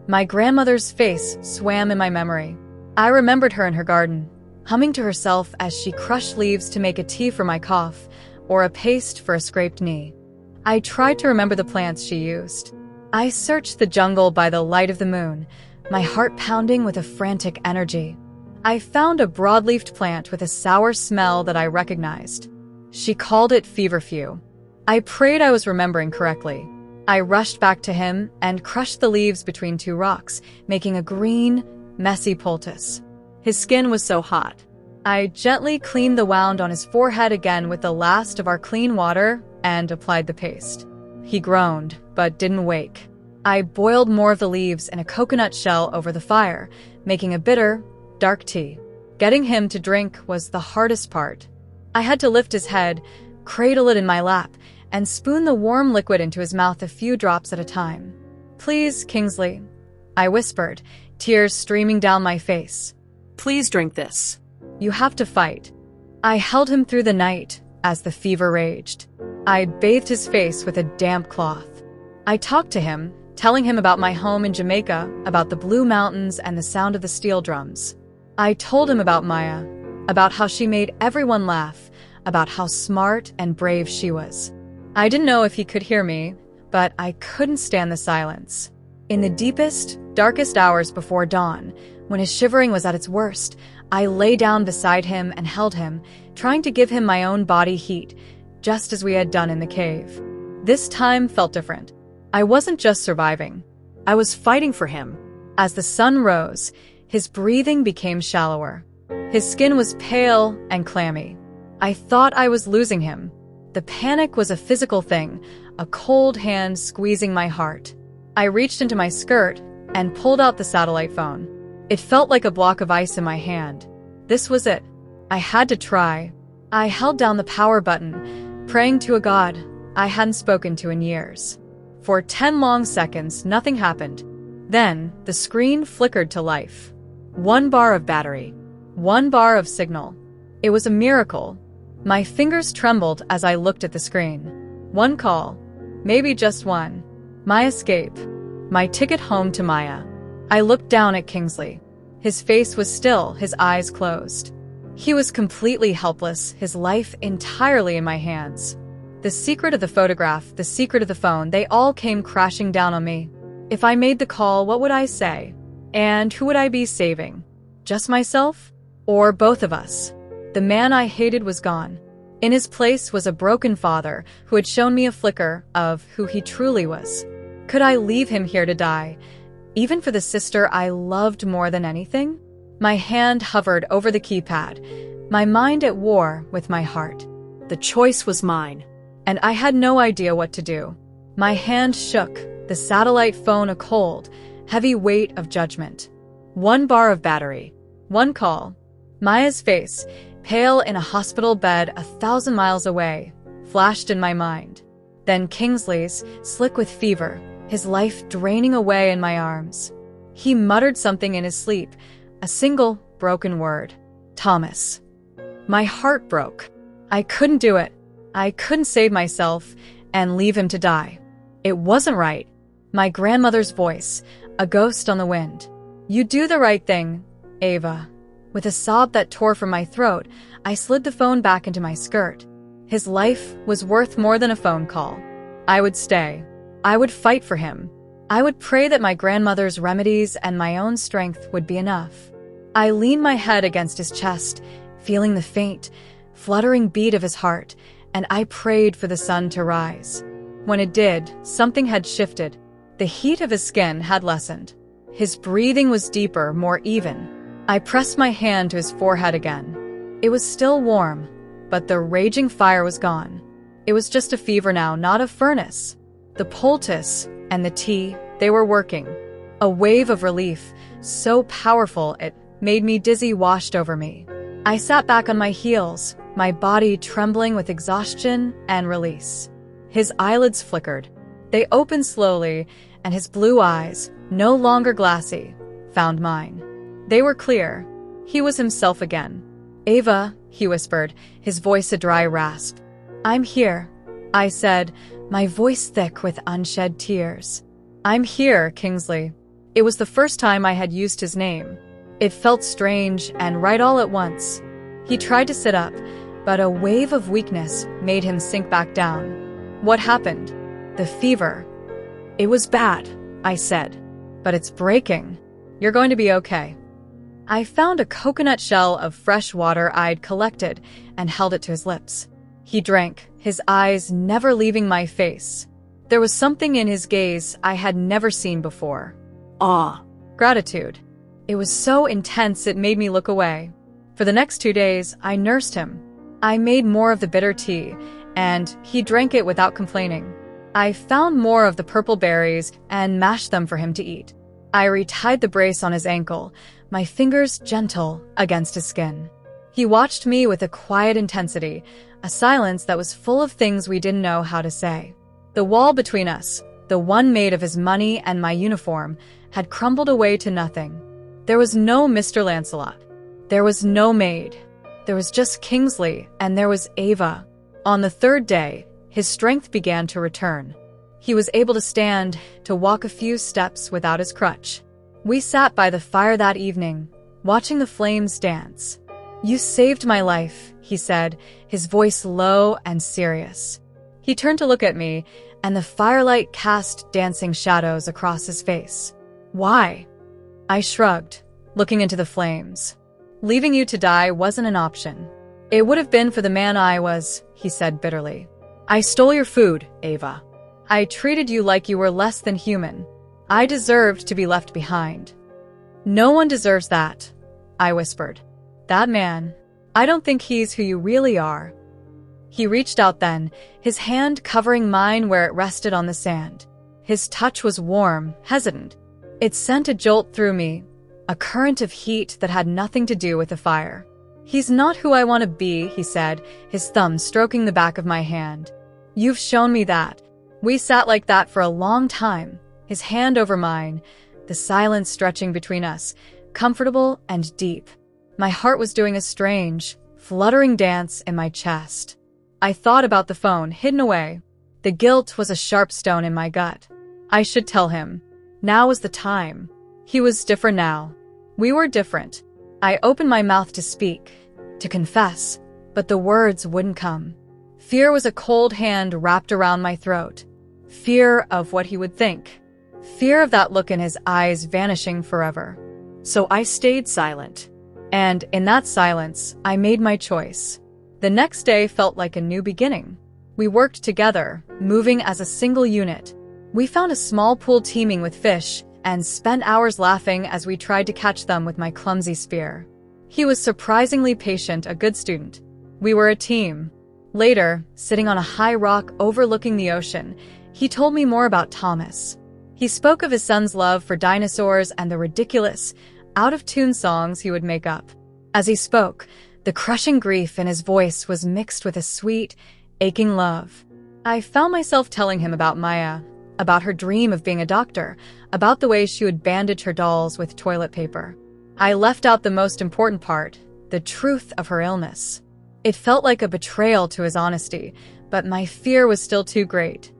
My grandmother's face swam in my memory. I remembered her in her garden, humming to herself as she crushed leaves to make a tea for my cough, or a paste for a scraped knee. I tried to remember the plants she used. I searched the jungle by the light of the moon, my heart pounding with a frantic energy. I found a broad-leafed plant with a sour smell that I recognized. She called it feverfew. I prayed I was remembering correctly. I rushed back to him and crushed the leaves between two rocks, making a green, messy poultice. His skin was so hot. I gently cleaned the wound on his forehead again with the last of our clean water and applied the paste. He groaned, but didn't wake. I boiled more of the leaves in a coconut shell over the fire, making a bitter, dark tea. Getting him to drink was the hardest part. I had to lift his head, cradle it in my lap, and spoon the warm liquid into his mouth a few drops at a time. "Please, Kingsley," I whispered, tears streaming down my face. "Please drink this." "You have to fight." I held him through the night as the fever raged. I bathed his face with a damp cloth. I talked to him, telling him about my home in Jamaica, about the blue mountains and the sound of the steel drums. I told him about Maya, about how she made everyone laugh, about how smart and brave she was. I didn't know if he could hear me, but I couldn't stand the silence. In the deepest, darkest hours before dawn, when his shivering was at its worst, I lay down beside him and held him, trying to give him my own body heat, just as we had done in the cave. This time felt different. I wasn't just surviving. I was fighting for him. As the sun rose, his breathing became shallower. His skin was pale and clammy. I thought I was losing him. The panic was a physical thing, a cold hand squeezing my heart. I reached into my skirt and pulled out the satellite phone. It felt like a block of ice in my hand. This was it. I had to try. I held down the power button, praying to a god I hadn't spoken to in years. For 10 long seconds, nothing happened. Then, the screen flickered to life. 1 bar of battery. 1 bar of signal. It was a miracle. My fingers trembled as I looked at the screen. 1 call. Maybe just one. My escape. My ticket home to Maya. I looked down at Kingsley. His face was still, his eyes closed. He was completely helpless, his life entirely in my hands. The secret of the photograph, the secret of the phone, they all came crashing down on me. If I made the call, what would I say? And who would I be saving? Just myself? Or both of us? The man I hated was gone. In his place was a broken father who had shown me a flicker of who he truly was. Could I leave him here to die, even for the sister I loved more than anything? My hand hovered over the keypad, my mind at war with my heart. The choice was mine. And I had no idea what to do. My hand shook, the satellite phone a cold, heavy weight of judgment. 1 bar of battery. 1 call. Maya's face, pale in a hospital bed 1,000 miles away, flashed in my mind. Then Kingsley's, slick with fever, his life draining away in my arms. He muttered something in his sleep, a single broken word. Thomas. My heart broke. I couldn't do it. I couldn't save myself and leave him to die. It wasn't right. My grandmother's voice, a ghost on the wind. You do the right thing, Ava. With a sob that tore from my throat, I slid the phone back into my skirt. His life was worth more than a phone call. I would stay. I would fight for him. I would pray that my grandmother's remedies and my own strength would be enough. I leaned my head against his chest, feeling the faint, fluttering beat of his heart, and I prayed for the sun to rise. When it did, something had shifted. The heat of his skin had lessened. His breathing was deeper, more even. I pressed my hand to his forehead again. It was still warm, but the raging fire was gone. It was just a fever now, not a furnace. The poultice and the tea, they were working. A wave of relief, so powerful it made me dizzy, washed over me. I sat back on my heels, my body trembling with exhaustion and release. His eyelids flickered. They opened slowly, and his blue eyes, no longer glassy, found mine. They were clear. He was himself again. Ava, he whispered, his voice a dry rasp. I'm here, I said, my voice thick with unshed tears. I'm here, Kingsley. It was the first time I had used his name. It felt strange and right all at once. He tried to sit up, but a wave of weakness made him sink back down. What happened? The fever. It was bad, I said, but it's breaking. You're going to be okay. I found a coconut shell of fresh water I'd collected and held it to his lips. He drank, his eyes never leaving my face. There was something in his gaze I had never seen before. Awe. Gratitude. It was so intense it made me look away. For the next 2 days, I nursed him. I made more of the bitter tea, and he drank it without complaining. I found more of the purple berries and mashed them for him to eat. I retied the brace on his ankle, my fingers gentle against his skin. He watched me with a quiet intensity, a silence that was full of things we didn't know how to say. The wall between us, the one made of his money and my uniform, had crumbled away to nothing. There was no Mr. Lancelot. There was no maid. There was just Kingsley, and there was Ava. On the 3rd day, his strength began to return. He was able to stand, to walk a few steps without his crutch. We sat by the fire that evening, watching the flames dance. You saved my life, he said, his voice low and serious. He turned to look at me, and the firelight cast dancing shadows across his face. Why? I shrugged, looking into the flames. Leaving you to die wasn't an option. It would have been for the man I was, he said bitterly. I stole your food, Ava. I treated you like you were less than human. I deserved to be left behind. No one deserves that, I whispered. That man, I don't think he's who you really are. He reached out then, his hand covering mine where it rested on the sand. His touch was warm, hesitant. It sent a jolt through me, a current of heat that had nothing to do with the fire. He's not who I want to be, he said, his thumb stroking the back of my hand. You've shown me that. We sat like that for a long time, his hand over mine, the silence stretching between us, comfortable and deep. My heart was doing a strange, fluttering dance in my chest. I thought about the phone, hidden away. The guilt was a sharp stone in my gut. I should tell him. Now was the time. He was different now. We were different. I opened my mouth to speak, to confess, but the words wouldn't come. Fear was a cold hand wrapped around my throat. Fear of what he would think. Fear of that look in his eyes vanishing forever. So I stayed silent. And in that silence, I made my choice. The next day felt like a new beginning. We worked together, moving as a single unit. We found a small pool teeming with fish and spent hours laughing as we tried to catch them with my clumsy spear. He was surprisingly patient, a good student. We were a team. Later, sitting on a high rock overlooking the ocean, he told me more about Thomas. He spoke of his son's love for dinosaurs and the ridiculous, out-of-tune songs he would make up. As he spoke, the crushing grief in his voice was mixed with a sweet, aching love. I found myself telling him about Maya, about her dream of being a doctor, about the way she would bandage her dolls with toilet paper. I left out the most important part, the truth of her illness. It felt like a betrayal to his honesty, but my fear was still too great.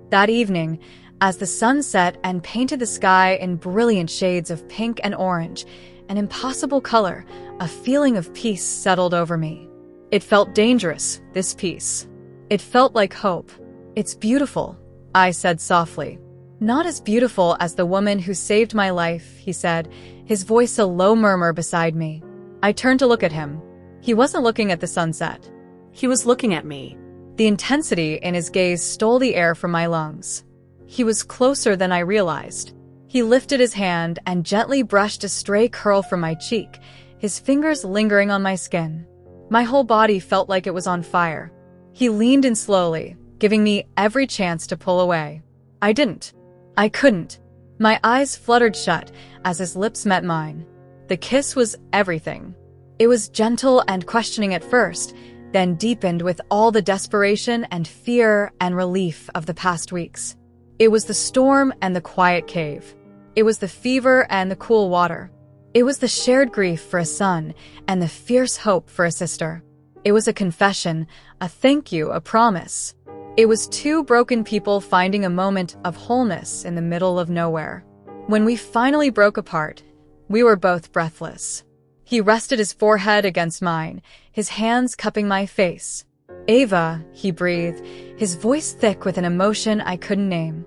That evening, as the sun set and painted the sky in brilliant shades of pink and orange, an impossible color, a feeling of peace settled over me. It felt dangerous, this peace. It felt like hope. It's beautiful, I said softly. Not as beautiful as the woman who saved my life, he said, his voice a low murmur beside me. I turned to look at him. He wasn't looking at the sunset. He was looking at me. The intensity in his gaze stole the air from my lungs. He was closer than I realized. He lifted his hand and gently brushed a stray curl from my cheek, his fingers lingering on my skin. My whole body felt like it was on fire. He leaned in slowly, giving me every chance to pull away. I didn't. I couldn't. My eyes fluttered shut as his lips met mine. The kiss was everything. It was gentle and questioning at first, then deepened with all the desperation and fear and relief of the past weeks. It was the storm and the quiet cave. It was the fever and the cool water. It was the shared grief for a son and the fierce hope for a sister. It was a confession, a thank you, a promise. It was two broken people finding a moment of wholeness in the middle of nowhere. When we finally broke apart, we were both breathless. He rested his forehead against mine, his hands cupping my face. Ava, he breathed, his voice thick with an emotion I couldn't name.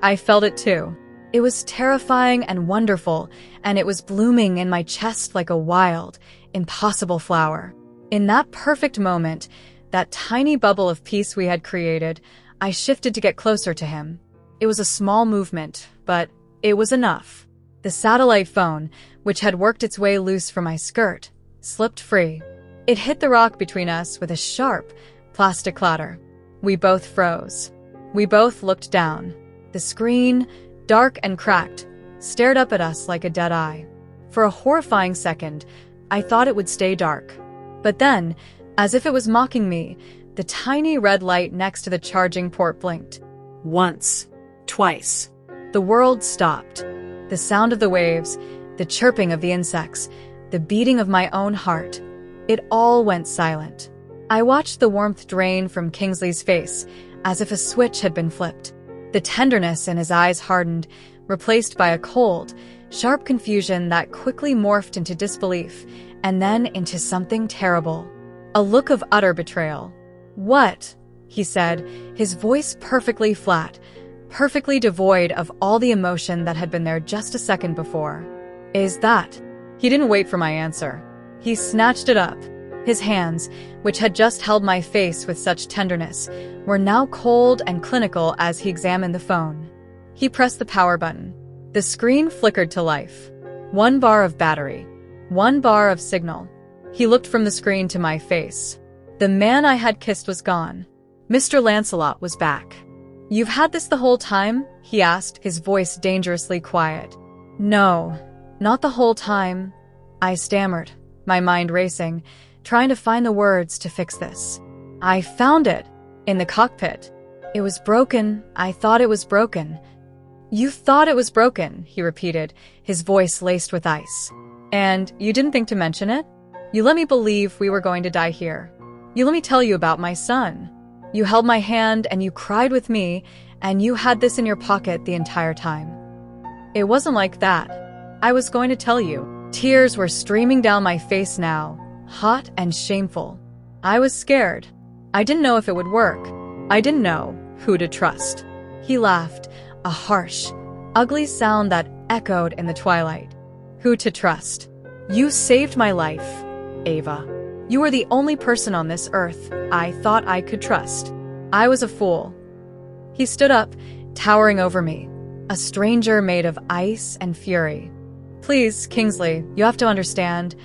I felt it too. It was terrifying and wonderful, and it was blooming in my chest like a wild, impossible flower. In that perfect moment, that tiny bubble of peace we had created, I shifted to get closer to him. It was a small movement, but it was enough. The satellite phone, which had worked its way loose from my skirt, slipped free. It hit the rock between us with a sharp, plastic clatter. We both froze. We both looked down. The screen, dark and cracked, stared up at us like a dead eye. For a horrifying second, I thought it would stay dark. But then, as if it was mocking me, the tiny red light next to the charging port blinked. Once. Twice. The world stopped. The sound of the waves, the chirping of the insects, the beating of my own heart. It all went silent. I watched the warmth drain from Kingsley's face, as if a switch had been flipped. The tenderness in his eyes hardened, replaced by a cold, sharp confusion that quickly morphed into disbelief, and then into something terrible. A look of utter betrayal. "What?" he said, his voice perfectly flat, perfectly devoid of all the emotion that had been there just a second before. "Is that?" He didn't wait for my answer. He snatched it up. His hands, which had just held my face with such tenderness, were now cold and clinical as he examined the phone. He pressed the power button. The screen flickered to life. 1 bar of battery. 1 bar of signal. He looked from the screen to my face. The man I had kissed was gone. Mr. Lancelot was back. "You've had this the whole time?" he asked, his voice dangerously quiet. "No, not the whole time," I stammered, my mind racing, trying to find the words to fix this. "I found it. In the cockpit. It was broken. I thought it was broken." "You thought it was broken," he repeated, his voice laced with ice. "And you didn't think to mention it? You let me believe we were going to die here. You let me tell you about my son. You held my hand and you cried with me, and you had this in your pocket the entire time." It wasn't like that. I was going to tell you. Tears were streaming down my face now, hot and shameful. I was scared. I didn't know if it would work. I didn't know who to trust. He laughed, a harsh, ugly sound that echoed in the twilight. Who to trust? You saved my life, Ava. You were the only person on this earth I thought I could trust. I was a fool. He stood up, towering over me, a stranger made of ice and fury. Please, Kingsley, you have to understand,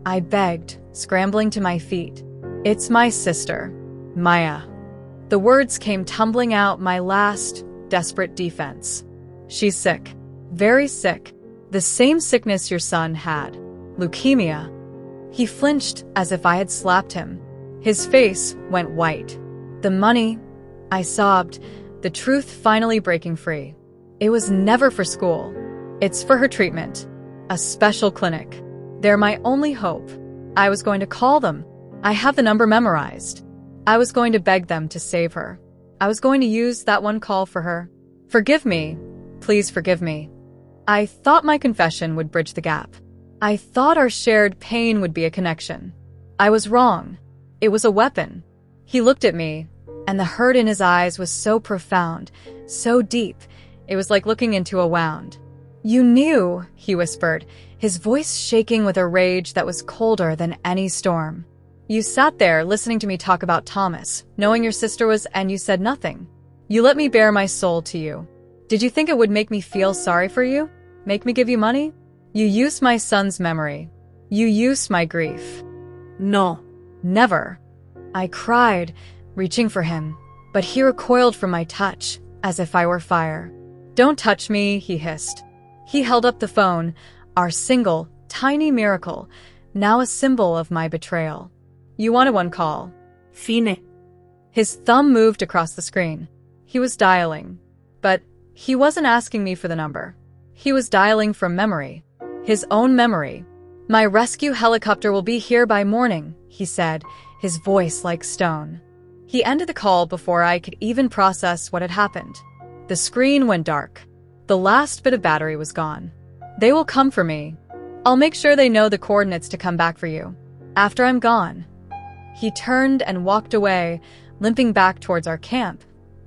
I begged, scrambling to my feet. It's my sister, Maya. The words came tumbling out, my last, desperate defense. She's sick. Very sick. The same sickness your son had. Leukemia. He flinched as if I had slapped him. His face went white. The money, I sobbed, the truth finally breaking free. It was never for school. It's for her treatment. A special clinic. They're my only hope. I was going to call them. I have the number memorized. I was going to beg them to save her. I was going to use that one call for her. Forgive me. Please forgive me. I thought my confession would bridge the gap. I thought our shared pain would be a connection. I was wrong. It was a weapon. He looked at me, and the hurt in his eyes was so profound, so deep, it was like looking into a wound. You knew, he whispered, his voice shaking with a rage that was colder than any storm. You sat there listening to me talk about Thomas, knowing your sister was, and you said nothing. You let me bare my soul to you. Did you think it would make me feel sorry for you? Make me give you money? You used my son's memory. You used my grief. No. Never. I cried, reaching for him, but he recoiled from my touch, as if I were fire. Don't touch me, he hissed. He held up the phone, our single, tiny miracle, now a symbol of my betrayal. You wanted one call. Fine. His thumb moved across the screen. He was dialing, but he wasn't asking me for the number. He was dialing from memory. His own memory. My rescue helicopter will be here by morning, he said, his voice like stone. He ended the call before I could even process what had happened. The screen went dark. The last bit of battery was gone. They will come for me. I'll make sure they know the coordinates to come back for you. After I'm gone. He turned and walked away, limping back towards our camp,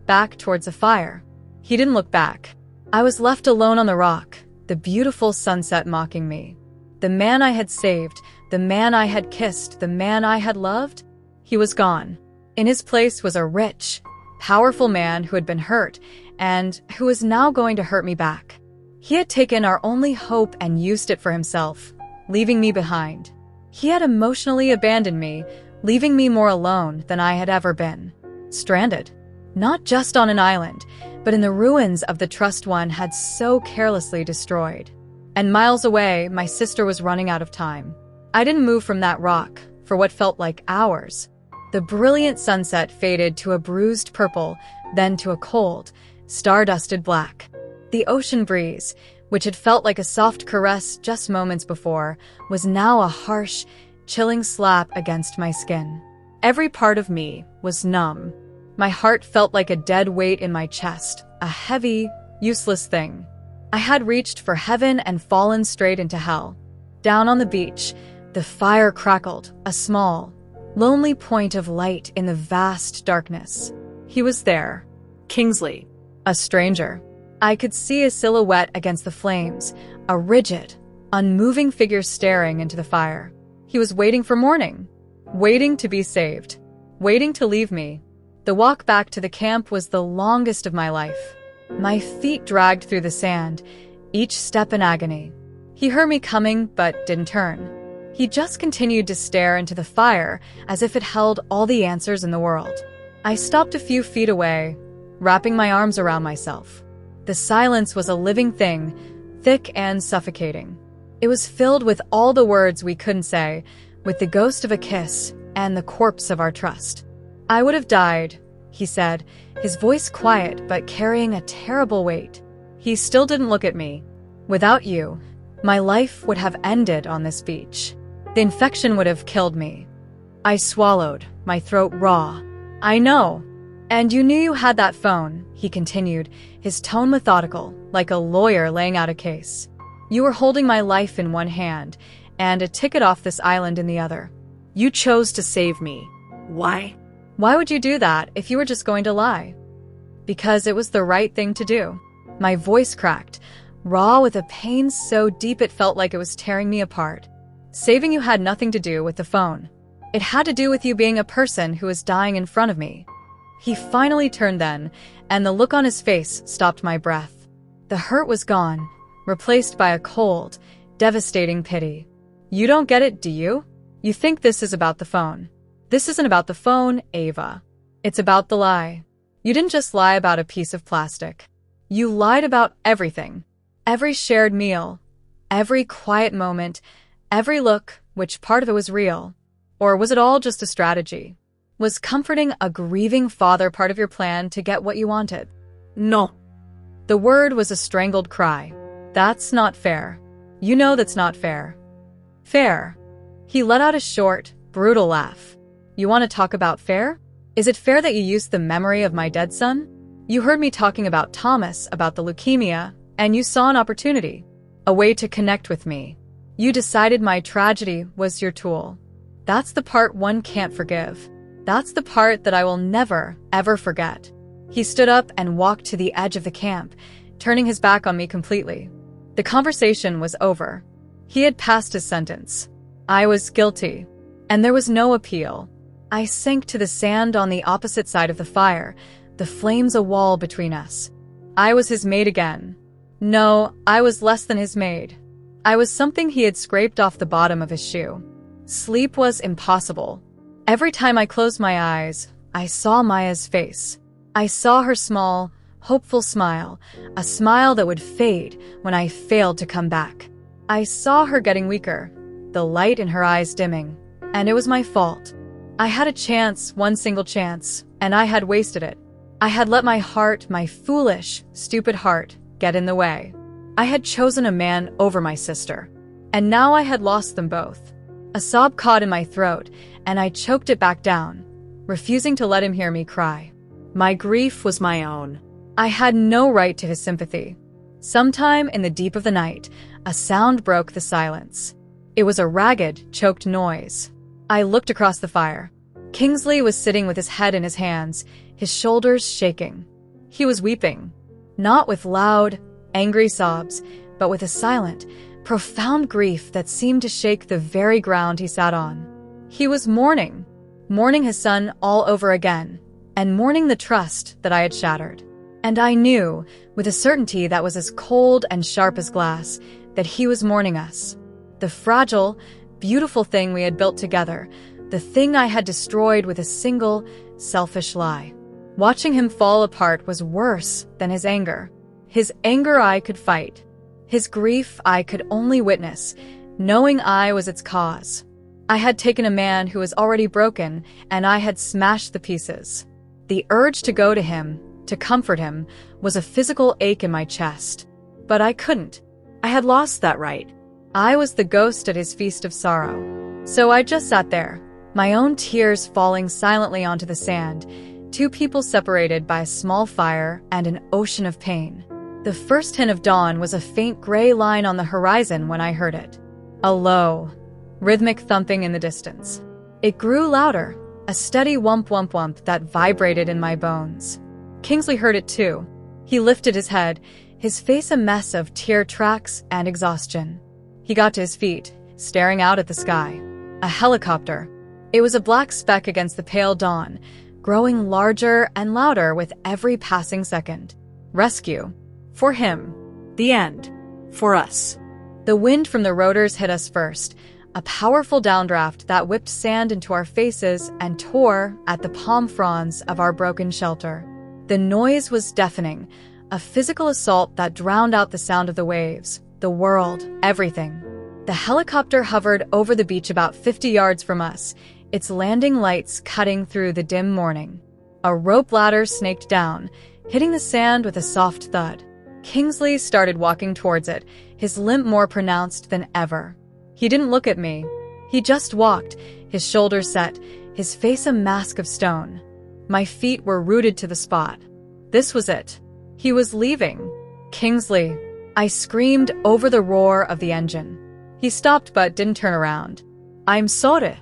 back towards the fire. He didn't look back. I was left alone on the rock, the beautiful sunset mocking me. The man I had saved, the man I had kissed, the man I had loved, he was gone. In his place was a rich, powerful man who had been hurt and who was now going to hurt me back. He had taken our only hope and used it for himself, leaving me behind. He had emotionally abandoned me, leaving me more alone than I had ever been. Stranded. Not just on an island, but in the ruins of the trust one had so carelessly destroyed. And miles away, my sister was running out of time. I didn't move from that rock for what felt like hours. The brilliant sunset faded to a bruised purple, then to a cold, star-dusted black. The ocean breeze, which had felt like a soft caress just moments before, was now a harsh, chilling slap against my skin. Every part of me was numb. My heart felt like a dead weight in my chest, a heavy, useless thing. I had reached for heaven and fallen straight into hell. Down on the beach, the fire crackled, a small, lonely point of light in the vast darkness. He was there. Kingsley. A stranger. I could see a silhouette against the flames, a rigid, unmoving figure staring into the fire. He was waiting for morning, waiting to be saved, waiting to leave me. The walk back to the camp was the longest of my life. My feet dragged through the sand, each step in agony. He heard me coming, but didn't turn. He just continued to stare into the fire as if it held all the answers in the world. I stopped a few feet away, wrapping my arms around myself. The silence was a living thing, thick and suffocating. It was filled with all the words we couldn't say, with the ghost of a kiss and the corpse of our trust. I would have died, he said, his voice quiet but carrying a terrible weight. He still didn't look at me. Without you, my life would have ended on this beach. The infection would have killed me. I swallowed, my throat raw. I know. And you knew you had that phone, he continued, his tone methodical, like a lawyer laying out a case. You were holding my life in one hand, and a ticket off this island in the other. You chose to save me. Why? Why would you do that if you were just going to lie? Because it was the right thing to do. My voice cracked, raw with a pain so deep it felt like it was tearing me apart. Saving you had nothing to do with the phone. It had to do with you being a person who was dying in front of me. He finally turned then, and the look on his face stopped my breath. The hurt was gone, replaced by a cold, devastating pity. You don't get it, do you? You think this is about the phone. This isn't about the phone, Ava. It's about the lie. You didn't just lie about a piece of plastic. You lied about everything. Every shared meal, every quiet moment, every look, which part of it was real. Or was it all just a strategy? Was comforting a grieving father part of your plan to get what you wanted? No. The word was a strangled cry. That's not fair. You know that's not fair. Fair. He let out a short, brutal laugh. You want to talk about fair? Is it fair that you used the memory of my dead son? You heard me talking about Thomas, about the leukemia, and you saw an opportunity. A way to connect with me. You decided my tragedy was your tool. That's the part one can't forgive. That's the part that I will never, ever forget. He stood up and walked to the edge of the camp, turning his back on me completely. The conversation was over. He had passed his sentence. I was guilty. And there was no appeal. I sank to the sand on the opposite side of the fire, the flames a wall between us. I was his maid again. No, I was less than his maid. I was something he had scraped off the bottom of his shoe. Sleep was impossible. Every time I closed my eyes, I saw Maya's face. I saw her small, hopeful smile, a smile that would fade when I failed to come back. I saw her getting weaker, the light in her eyes dimming, and it was my fault. I had a chance, one single chance, and I had wasted it. I had let my heart, my foolish, stupid heart, get in the way. I had chosen a man over my sister, and now I had lost them both. A sob caught in my throat, and I choked it back down, refusing to let him hear me cry. My grief was my own. I had no right to his sympathy. Sometime in the deep of the night, a sound broke the silence. It was a ragged, choked noise. I looked across the fire. Kingsley was sitting with his head in his hands, his shoulders shaking. He was weeping, not with loud, angry sobs, but with a silent, profound grief that seemed to shake the very ground he sat on. He was mourning his son all over again, and mourning the trust that I had shattered. And I knew, with a certainty that was as cold and sharp as glass, that he was mourning us. The fragile, beautiful thing we had built together, the thing I had destroyed with a single, selfish lie. Watching him fall apart was worse than his anger. His anger I could fight. His grief I could only witness, knowing I was its cause. I had taken a man who was already broken, and I had smashed the pieces. The urge to go to him, to comfort him, was a physical ache in my chest. But I couldn't. I had lost that right. I was the ghost at his feast of sorrow. So I just sat there, my own tears falling silently onto the sand, two people separated by a small fire and an ocean of pain. The first hint of dawn was a faint gray line on the horizon when I heard it. A low, rhythmic thumping in the distance. It grew louder, a steady whump whump whump that vibrated in my bones. Kingsley heard it too. He lifted his head, his face a mess of tear tracks and exhaustion. He got to his feet, staring out at the sky. A helicopter. It was a black speck against the pale dawn, growing larger and louder with every passing second. Rescue. For him. The end. For us. The wind from the rotors hit us first, a powerful downdraft that whipped sand into our faces and tore at the palm fronds of our broken shelter. The noise was deafening, a physical assault that drowned out the sound of the waves, the world, everything. The helicopter hovered over the beach about 50 yards from us, its landing lights cutting through the dim morning. A rope ladder snaked down, hitting the sand with a soft thud. Kingsley started walking towards it, his limp more pronounced than ever. He didn't look at me. He just walked, his shoulders set, his face a mask of stone. My feet were rooted to the spot. This was it. He was leaving. Kingsley. I screamed over the roar of the engine. He stopped but didn't turn around. I'm sorry.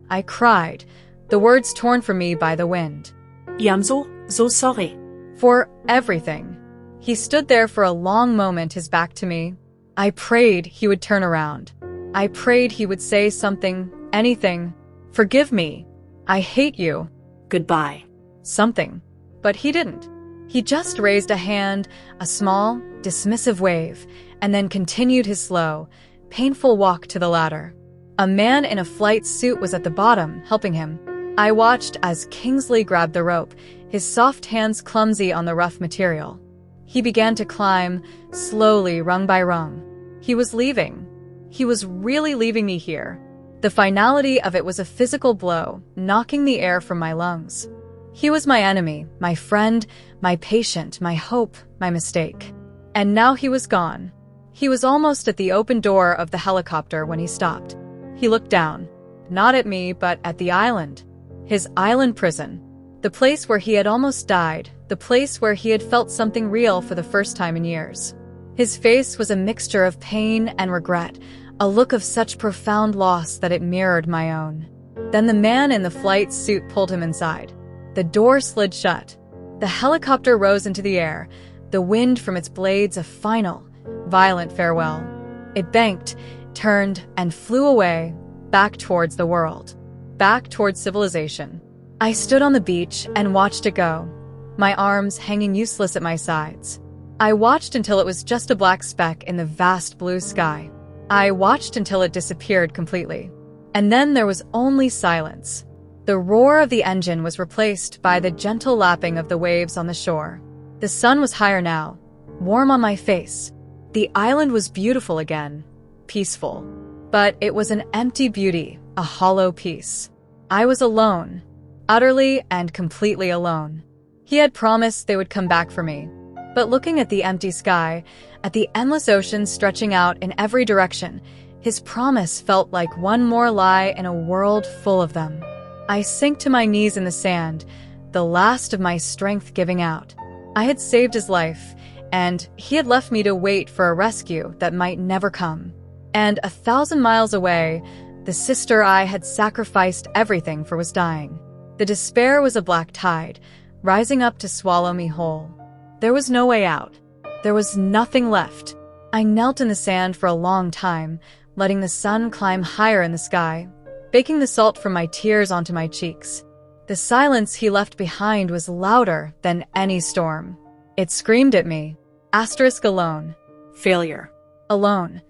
I cried, the words torn from me by the wind. I am so sorry. For everything. He stood there for a long moment, his back to me. I prayed he would turn around. I prayed he would say something, anything. Forgive me. I hate you. Goodbye. Something. But he didn't. He just raised a hand, a small, dismissive wave, and then continued his slow, painful walk to the ladder. A man in a flight suit was at the bottom, helping him. I watched as Kingsley grabbed the rope, his soft hands clumsy on the rough material. He began to climb, slowly, rung by rung. He was leaving. He was really leaving me here. The finality of it was a physical blow, knocking the air from my lungs. He was my enemy, my friend, my patient, my hope, my mistake. And now he was gone. He was almost at the open door of the helicopter when he stopped. He looked down, not at me, but at the island. His island prison. The place where he had almost died, the place where he had felt something real for the first time in years. His face was a mixture of pain and regret, a look of such profound loss that it mirrored my own. Then the man in the flight suit pulled him inside. The door slid shut. The helicopter rose into the air, the wind from its blades a final, violent farewell. It banked, turned, and flew away, back towards the world, back towards civilization. I stood on the beach and watched it go, my arms hanging useless at my sides. I watched until it was just a black speck in the vast blue sky. I watched until it disappeared completely. And then there was only silence. The roar of the engine was replaced by the gentle lapping of the waves on the shore. The sun was higher now, warm on my face. The island was beautiful again, peaceful. But it was an empty beauty, a hollow peace. I was alone, utterly and completely alone. He had promised they would come back for me. But looking at the empty sky, at the endless ocean stretching out in every direction, his promise felt like one more lie in a world full of them. I sank to my knees in the sand, the last of my strength giving out. I had saved his life, and he had left me to wait for a rescue that might never come. And 1,000 miles away, the sister I had sacrificed everything for was dying. The despair was a black tide, rising up to swallow me whole. There was no way out. There was nothing left. I knelt in the sand for a long time, letting the sun climb higher in the sky, baking the salt from my tears onto my cheeks. The silence he left behind was louder than any storm. It screamed at me. Asterisk alone. Failure. Alone.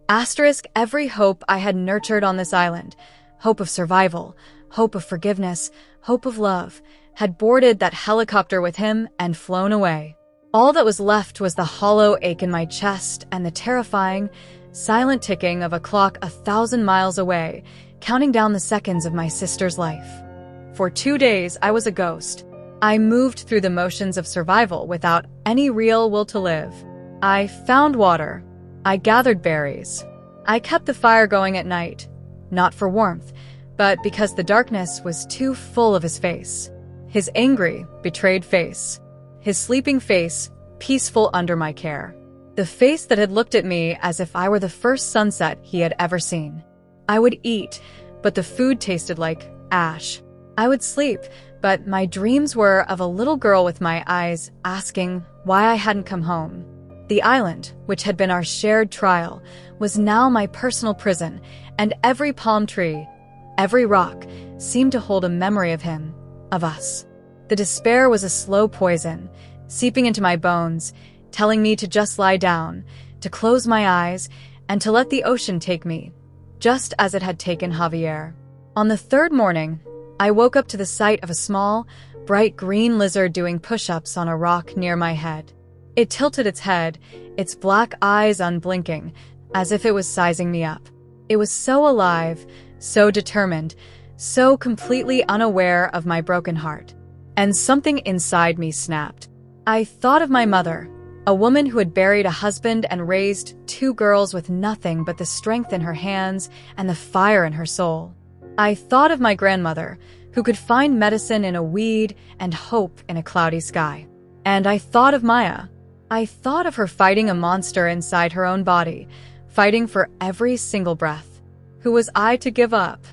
Asterisk every hope I had nurtured on this island. Hope of survival, hope of forgiveness, hope of love, had boarded that helicopter with him and flown away. All that was left was the hollow ache in my chest and the terrifying, silent ticking of a clock 1,000 miles away, counting down the seconds of my sister's life. For 2 days, I was a ghost. I moved through the motions of survival without any real will to live. I found water. I gathered berries. I kept the fire going at night, not for warmth, but because the darkness was too full of his face. His angry, betrayed face. His sleeping face, peaceful under my care. The face that had looked at me as if I were the first sunset he had ever seen. I would eat, but the food tasted like ash. I would sleep, but my dreams were of a little girl with my eyes asking why I hadn't come home. The island, which had been our shared trial, was now my personal prison, and every palm tree, every rock, seemed to hold a memory of him, of us. The despair was a slow poison, seeping into my bones, telling me to just lie down, to close my eyes, and to let the ocean take me, just as it had taken Javier. On the third morning, I woke up to the sight of a small, bright green lizard doing push-ups on a rock near my head. It tilted its head, its black eyes unblinking, as if it was sizing me up. It was so alive, so determined, so completely unaware of my broken heart. And something inside me snapped. I thought of my mother, a woman who had buried a husband and raised 2 girls with nothing but the strength in her hands and the fire in her soul. I thought of my grandmother, who could find medicine in a weed and hope in a cloudy sky. And I thought of Maya. I thought of her fighting a monster inside her own body, fighting for every single breath. Who was I to give up?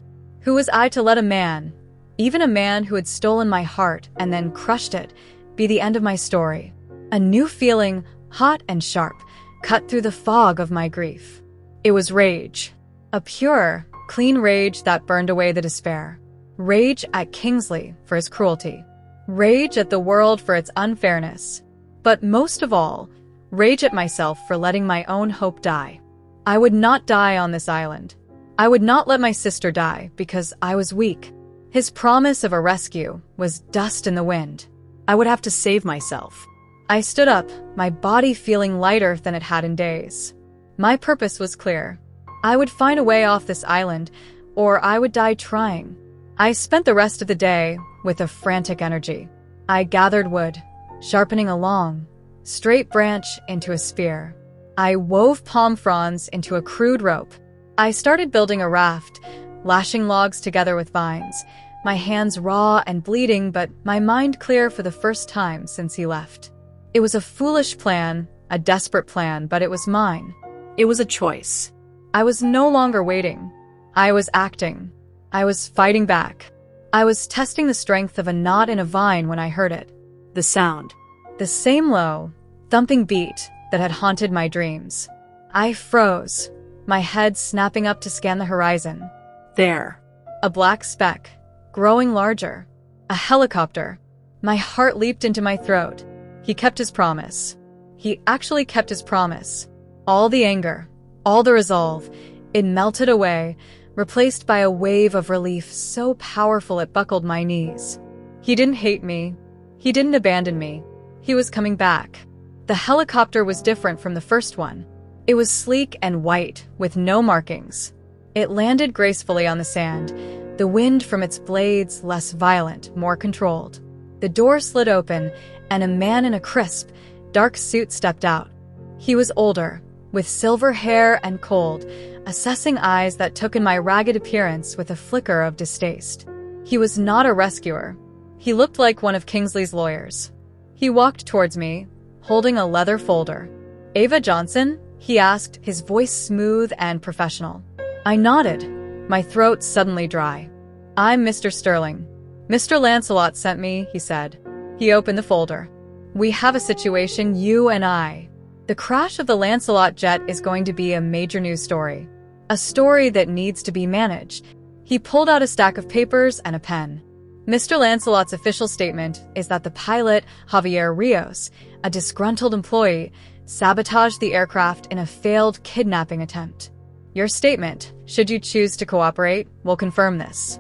Who was I to let a man, even a man who had stolen my heart and then crushed it, be the end of my story? A new feeling, hot and sharp, cut through the fog of my grief. It was rage. A pure, clean rage that burned away the despair. Rage at Kingsley for his cruelty. Rage at the world for its unfairness. But most of all, rage at myself for letting my own hope die. I would not die on this island. I would not let my sister die because I was weak. His promise of a rescue was dust in the wind. I would have to save myself. I stood up, my body feeling lighter than it had in days. My purpose was clear. I would find a way off this island, or I would die trying. I spent the rest of the day with a frantic energy. I gathered wood, sharpening a long, straight branch into a spear. I wove palm fronds into a crude rope. I started building a raft, lashing logs together with vines, my hands raw and bleeding, but my mind clear for the first time since he left. It was a foolish plan, a desperate plan, but it was mine. It was a choice. I was no longer waiting. I was acting. I was fighting back. I was testing the strength of a knot in a vine when I heard it. The sound. The same low, thumping beat that had haunted my dreams. I froze, my head snapping up to scan the horizon. There. A black speck, growing larger. A helicopter. My heart leaped into my throat. He kept his promise. He actually kept his promise. All the anger, all the resolve, it melted away, replaced by a wave of relief so powerful it buckled my knees. He didn't hate me. He didn't abandon me. He was coming back. The helicopter was different from the first one. It was sleek and white, with no markings. It landed gracefully on the sand, the wind from its blades less violent, more controlled. The door slid open, and a man in a crisp, dark suit stepped out. He was older, with silver hair and cold, assessing eyes that took in my ragged appearance with a flicker of distaste. He was not a rescuer. He looked like one of Kingsley's lawyers. He walked towards me, holding a leather folder. "Ava Johnson?" he asked, his voice smooth and professional. I nodded, my throat suddenly dry. "I'm Mr. Sterling. Mr. Lancelot sent me," he said. He opened the folder. "We have a situation, you and I. The crash of the Lancelot jet is going to be a major news story. A story that needs to be managed." He pulled out a stack of papers and a pen. "Mr. Lancelot's official statement is that the pilot, Javier Rios, a disgruntled employee, sabotaged the aircraft in a failed kidnapping attempt. Your statement, should you choose to cooperate, will confirm this."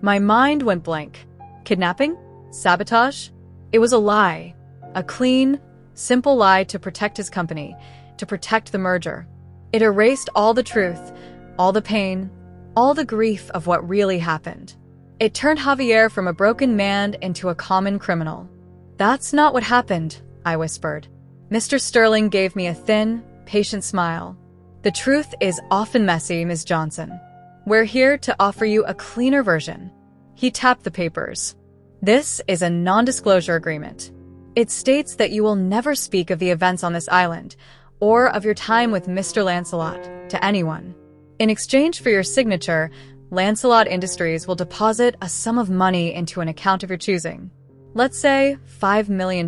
My mind went blank. Kidnapping? Sabotage? It was a lie. A clean, simple lie to protect his company, to protect the merger. It erased all the truth, all the pain, all the grief of what really happened. It turned Javier from a broken man into a common criminal. "That's not what happened," I whispered. Mr. Sterling gave me a thin, patient smile. "The truth is often messy, Ms. Johnson. We're here to offer you a cleaner version." He tapped the papers. "This is a non-disclosure agreement. It states that you will never speak of the events on this island, or of your time with Mr. Lancelot, to anyone. In exchange for your signature, Lancelot Industries will deposit a sum of money into an account of your choosing. Let's say $5 million.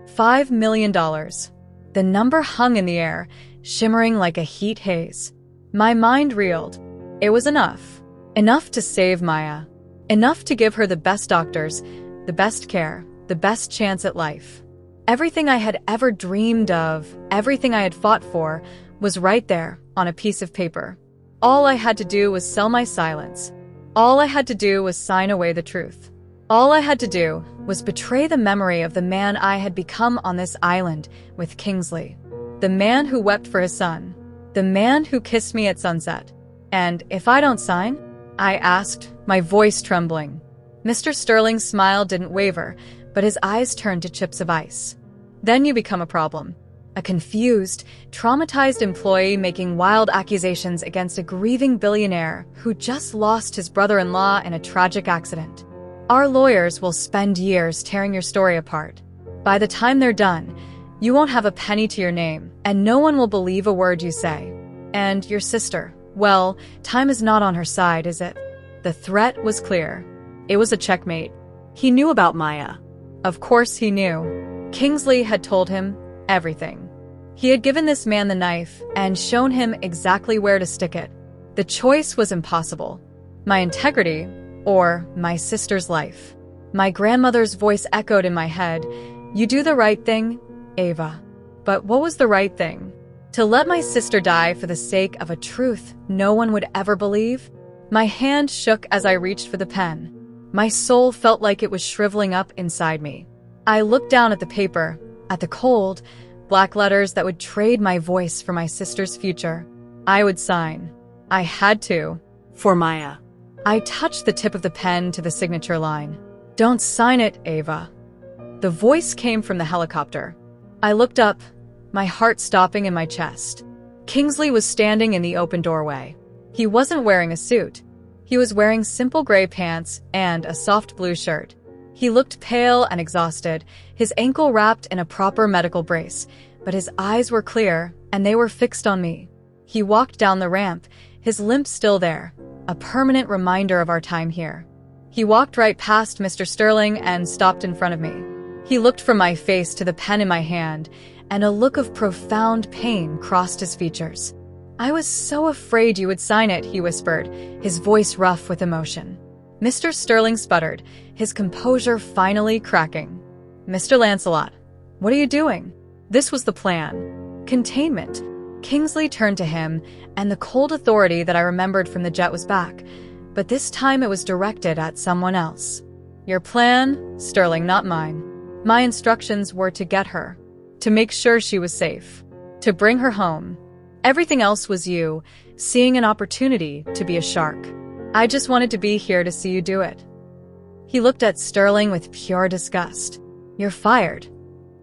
$5 million. The number hung in the air, shimmering like a heat haze. My mind reeled. It was enough. Enough to save Maya. Enough to give her the best doctors, the best care, the best chance at life. Everything I had ever dreamed of, everything I had fought for, was right there on a piece of paper. All I had to do was sell my silence. All I had to do was sign away the truth. All I had to do was betray the memory of the man I had become on this island with Kingsley. The man who wept for his son. The man who kissed me at sunset. And if I don't sign? I asked, my voice trembling. Mr. Sterling's smile didn't waver, but his eyes turned to chips of ice. Then you become a problem. A confused, traumatized employee making wild accusations against a grieving billionaire who just lost his brother-in-law in a tragic accident. Our lawyers will spend years tearing your story apart. By the time they're done, you won't have a penny to your name, and no one will believe a word you say. And your sister, well, time is not on her side, is it? The threat was clear. It was a checkmate. He knew about Maya. Of course he knew. Kingsley had told him everything. He had given this man the knife and shown him exactly where to stick it. The choice was impossible. My integrity or my sister's life. My grandmother's voice echoed in my head. You do the right thing, Ava. But what was the right thing? To let my sister die for the sake of a truth no one would ever believe? My hand shook as I reached for the pen. My soul felt like it was shriveling up inside me. I looked down at the paper, at the cold, black letters that would trade my voice for my sister's future. I would sign. I had to. For Maya. I touched the tip of the pen to the signature line. Don't sign it, Ava. The voice came from the helicopter. I looked up, my heart stopping in my chest. Kingsley was standing in the open doorway. He wasn't wearing a suit. He was wearing simple gray pants and a soft blue shirt. He looked pale and exhausted, his ankle wrapped in a proper medical brace, but his eyes were clear and they were fixed on me. He walked down the ramp, his limp still there, a permanent reminder of our time here. He walked right past Mr. Sterling and stopped in front of me. He looked from my face to the pen in my hand, and a look of profound pain crossed his features. I was so afraid you would sign it, he whispered, his voice rough with emotion. Mr. Sterling sputtered, his composure finally cracking. Mr. Lancelot, what are you doing? This was the plan. Containment. Kingsley turned to him, and the cold authority that I remembered from the jet was back, but this time it was directed at someone else. Your plan, Sterling, not mine. My instructions were to get her, to make sure she was safe, to bring her home. Everything else was you, seeing an opportunity to be a shark. I just wanted to be here to see you do it. He looked at Sterling with pure disgust. You're fired.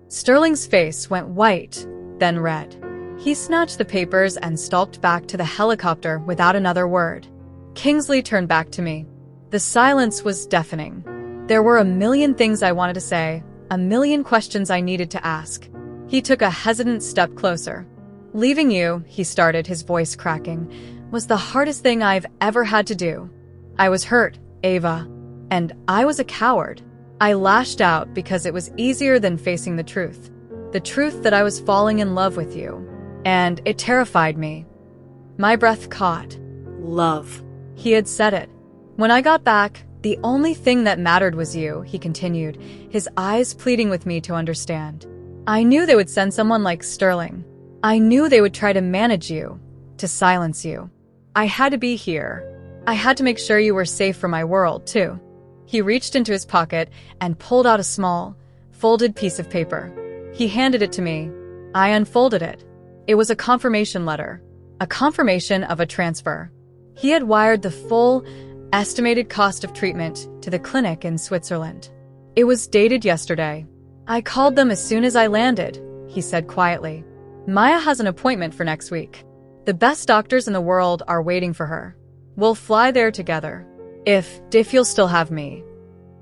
Sterling's face went white, then red. He snatched the papers and stalked back to the helicopter without another word. Kingsley turned back to me. The silence was deafening. There were a million things I wanted to say, a million questions I needed to ask. He took a hesitant step closer. Leaving you, he started, his voice cracking, was the hardest thing I've ever had to do. I was hurt, Ava, and I was a coward. I lashed out because it was easier than facing the truth that I was falling in love with you, and it terrified me. My breath caught. Love. He had said it. When I got back, the only thing that mattered was you, he continued, his eyes pleading with me to understand. I knew they would send someone like Sterling. I knew they would try to manage you, to silence you. I had to be here. I had to make sure you were safe for my world, too. He reached into his pocket and pulled out a small, folded piece of paper. He handed it to me. I unfolded it. It was a confirmation letter, a confirmation of a transfer. He had wired the full, estimated cost of treatment to the clinic in Switzerland. It was dated yesterday. I called them as soon as I landed, he said quietly. Maya has an appointment for next week. The best doctors in the world are waiting for her. We'll fly there together. If you'll still have me.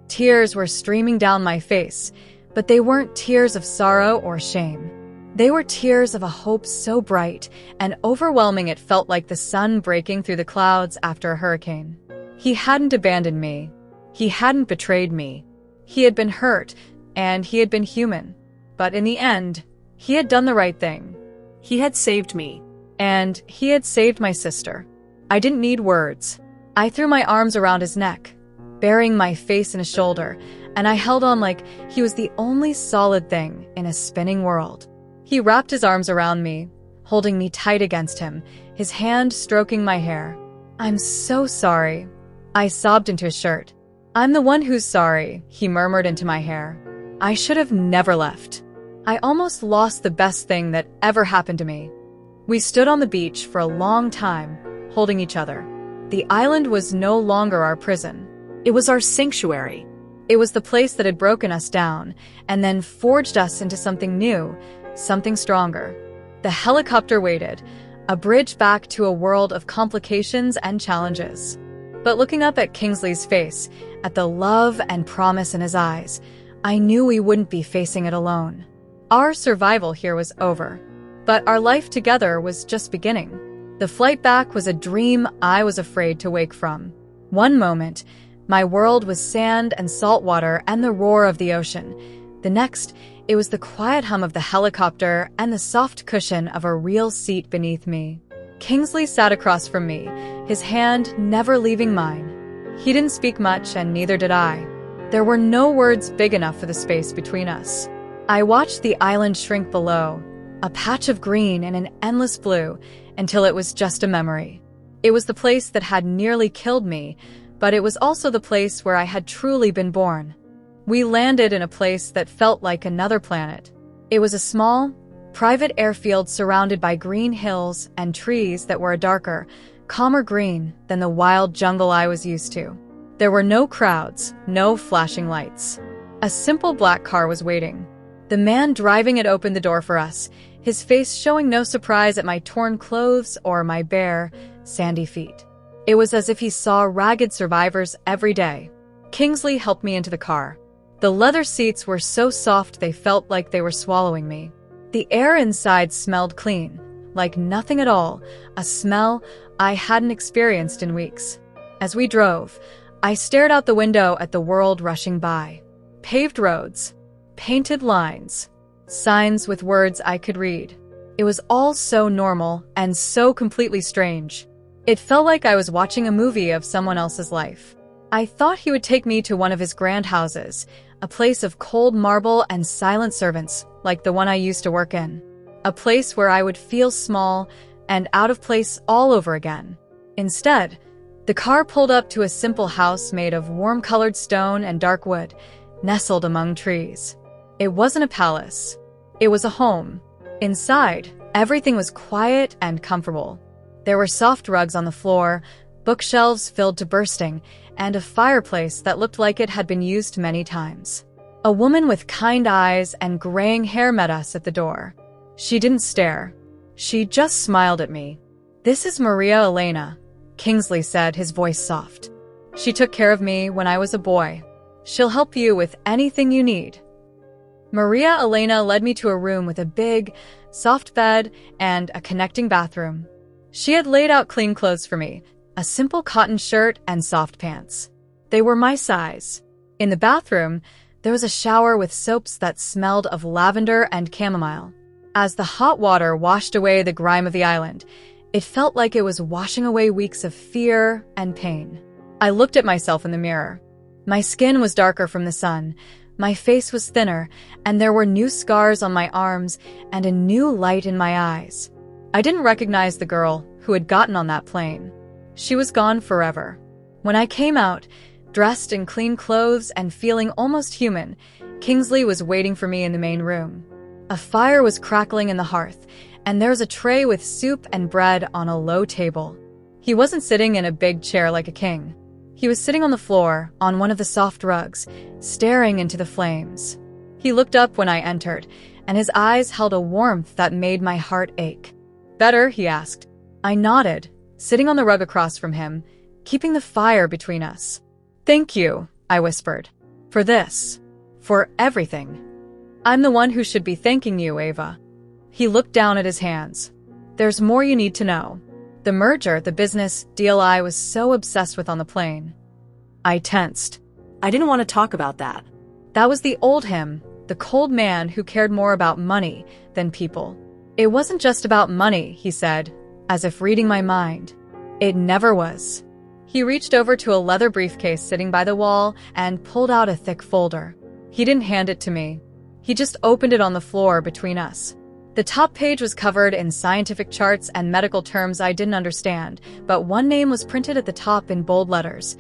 Tears were streaming down my face, but they weren't tears of sorrow or shame. They were tears of a hope so bright and overwhelming it felt like the sun breaking through the clouds after a hurricane. He hadn't abandoned me. He hadn't betrayed me. He had been hurt, and he had been human. But in the end, he had done the right thing. He had saved me. And he had saved my sister. I didn't need words. I threw my arms around his neck, burying my face in his shoulder, and I held on like he was the only solid thing in a spinning world. He wrapped his arms around me, holding me tight against him, his hand stroking my hair. I'm so sorry. I sobbed into his shirt. I'm the one who's sorry, he murmured into my hair. I should have never left. I almost lost the best thing that ever happened to me. We stood on the beach for a long time, holding each other. The island was no longer our prison. It was our sanctuary. It was the place that had broken us down and then forged us into something new, something stronger. The helicopter waited, a bridge back to a world of complications and challenges. But looking up at Kingsley's face, at the love and promise in his eyes, I knew we wouldn't be facing it alone. Our survival here was over, but our life together was just beginning. The flight back was a dream I was afraid to wake from. One moment, my world was sand and salt water and the roar of the ocean. The next, It was the quiet hum of the helicopter and the soft cushion of a real seat beneath me. Kingsley sat across from me, his hand never leaving mine. He didn't speak much, and neither did I. There were no words big enough for the space between us. I watched the island shrink below, a patch of green and an endless blue, until it was just a memory. It was the place that had nearly killed me, but it was also the place where I had truly been born. We landed in a place that felt like another planet. It was a small, private airfield surrounded by green hills and trees that were a darker, calmer green than the wild jungle I was used to. There were no crowds, no flashing lights. A simple black car was waiting. The man driving it opened the door for us, his face showing no surprise at my torn clothes or my bare, sandy feet. It was as if he saw ragged survivors every day. Kingsley helped me into the car. The leather seats were so soft they felt like they were swallowing me. The air inside smelled clean, like nothing at all, a smell I hadn't experienced in weeks. As we drove, I stared out the window at the world rushing by. Paved roads, painted lines, signs with words I could read. It was all so normal and so completely strange. It felt like I was watching a movie of someone else's life. I thought he would take me to one of his grand houses, a place of cold marble and silent servants, like the one I used to work in. A place where I would feel small and out of place all over again. Instead, the car pulled up to a simple house made of warm-colored stone and dark wood, nestled among trees. It wasn't a palace. It was a home. Inside, everything was quiet and comfortable. There were soft rugs on the floor, bookshelves filled to bursting, and a fireplace that looked like it had been used many times. A woman with kind eyes and graying hair met us at the door. She didn't stare. She just smiled at me. "This is Maria Elena," Kingsley said, his voice soft. "She took care of me when I was a boy. She'll help you with anything you need." Maria Elena led me to a room with a big, soft bed and a connecting bathroom. She had laid out clean clothes for me, a simple cotton shirt and soft pants. They were my size. In the bathroom, there was a shower with soaps that smelled of lavender and chamomile. As the hot water washed away the grime of the island, it felt like it was washing away weeks of fear and pain. I looked at myself in the mirror. My skin was darker from the sun, my face was thinner, and there were new scars on my arms and a new light in my eyes. I didn't recognize the girl who had gotten on that plane. She was gone forever. When I came out, dressed in clean clothes and feeling almost human, Kingsley was waiting for me in the main room. A fire was crackling in the hearth, and there was a tray with soup and bread on a low table. He wasn't sitting in a big chair like a king. He was sitting on the floor, on one of the soft rugs, staring into the flames. He looked up when I entered, and his eyes held a warmth that made my heart ache. "Better?" he asked. I nodded, sitting on the rug across from him, keeping the fire between us. "Thank you," I whispered. "For this. For everything. I'm the one who should be thanking you, Ava." He looked down at his hands. "There's more you need to know. The merger, the business deal I was so obsessed with on the plane." I tensed. I didn't want to talk about that. That was the old him, the cold man who cared more about money than people. "It wasn't just about money," he said, as if reading my mind. "It never was." He reached over to a leather briefcase sitting by the wall and pulled out a thick folder. He didn't hand it to me. He just opened it on the floor between us. The top page was covered in scientific charts and medical terms I didn't understand, but one name was printed at the top in bold letters: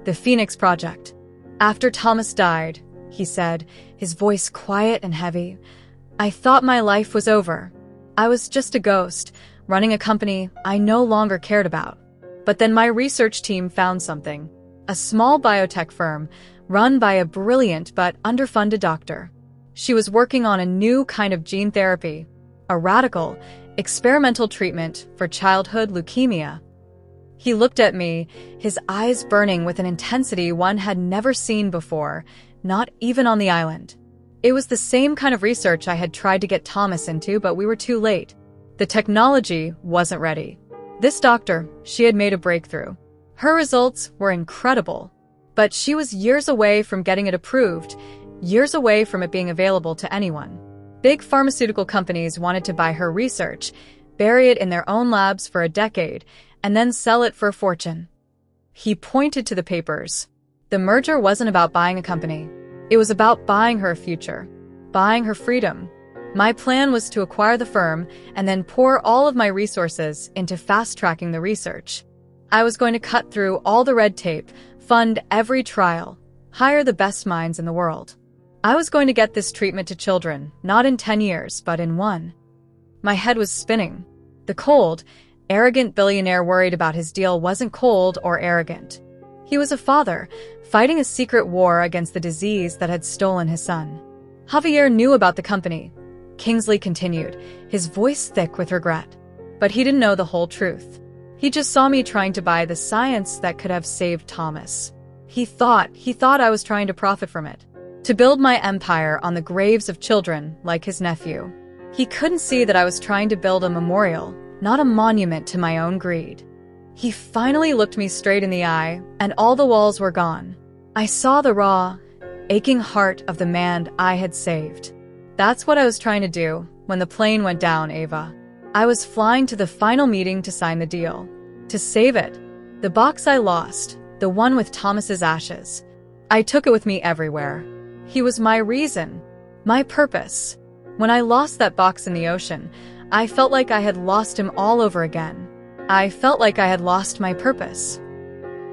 the Phoenix Project. "After Thomas died," he said, his voice quiet and heavy, "I thought my life was over. I was just a ghost, running a company I no longer cared about. But then my research team found something. A small biotech firm, run by a brilliant but underfunded doctor. She was working on a new kind of gene therapy, a radical, experimental treatment for childhood leukemia." He looked at me, his eyes burning with an intensity one had never seen before, not even on the island. It was the same kind of research I had tried to get Thomas into, but we were too late. The technology wasn't ready. This doctor, she had made a breakthrough. Her results were incredible. But she was years away from getting it approved, years away from it being available to anyone. Big pharmaceutical companies wanted to buy her research, bury it in their own labs for a decade, and then sell it for a fortune. He pointed to the papers. The merger wasn't about buying a company. It was about buying her a future, buying her freedom. My plan was to acquire the firm and then pour all of my resources into fast-tracking the research. I was going to cut through all the red tape, fund every trial, hire the best minds in the world. I was going to get this treatment to children, not in 10 years, but in 1. My head was spinning. The cold, arrogant billionaire worried about his deal wasn't cold or arrogant. He was a father, fighting a secret war against the disease that had stolen his son. Javier knew about the company, Kingsley continued, his voice thick with regret. But he didn't know the whole truth. He just saw me trying to buy the science that could have saved Thomas. He thought I was trying to profit from it, to build my empire on the graves of children like his nephew. He couldn't see that I was trying to build a memorial, not a monument to my own greed. He finally looked me straight in the eye, and all the walls were gone. I saw the raw, aching heart of the man I had saved. That's what I was trying to do when the plane went down, Ava. I was flying to the final meeting to sign the deal, to save it. The box I lost, the one with Thomas's ashes. I took it with me everywhere. He was my reason, my purpose. When I lost that box in the ocean, I felt like I had lost him all over again. I felt like I had lost my purpose.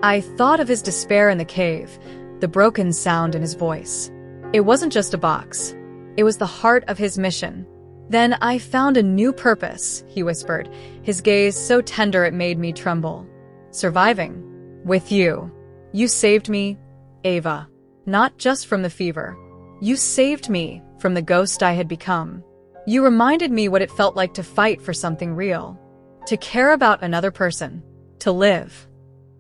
I thought of his despair in the cave, the broken sound in his voice. It wasn't just a box. It was the heart of his mission. Then I found a new purpose, he whispered, his gaze so tender it made me tremble. Surviving. With you. You saved me, Ava. Not just from the fever. You saved me from the ghost I had become. You reminded me what it felt like to fight for something real. To care about another person. To live.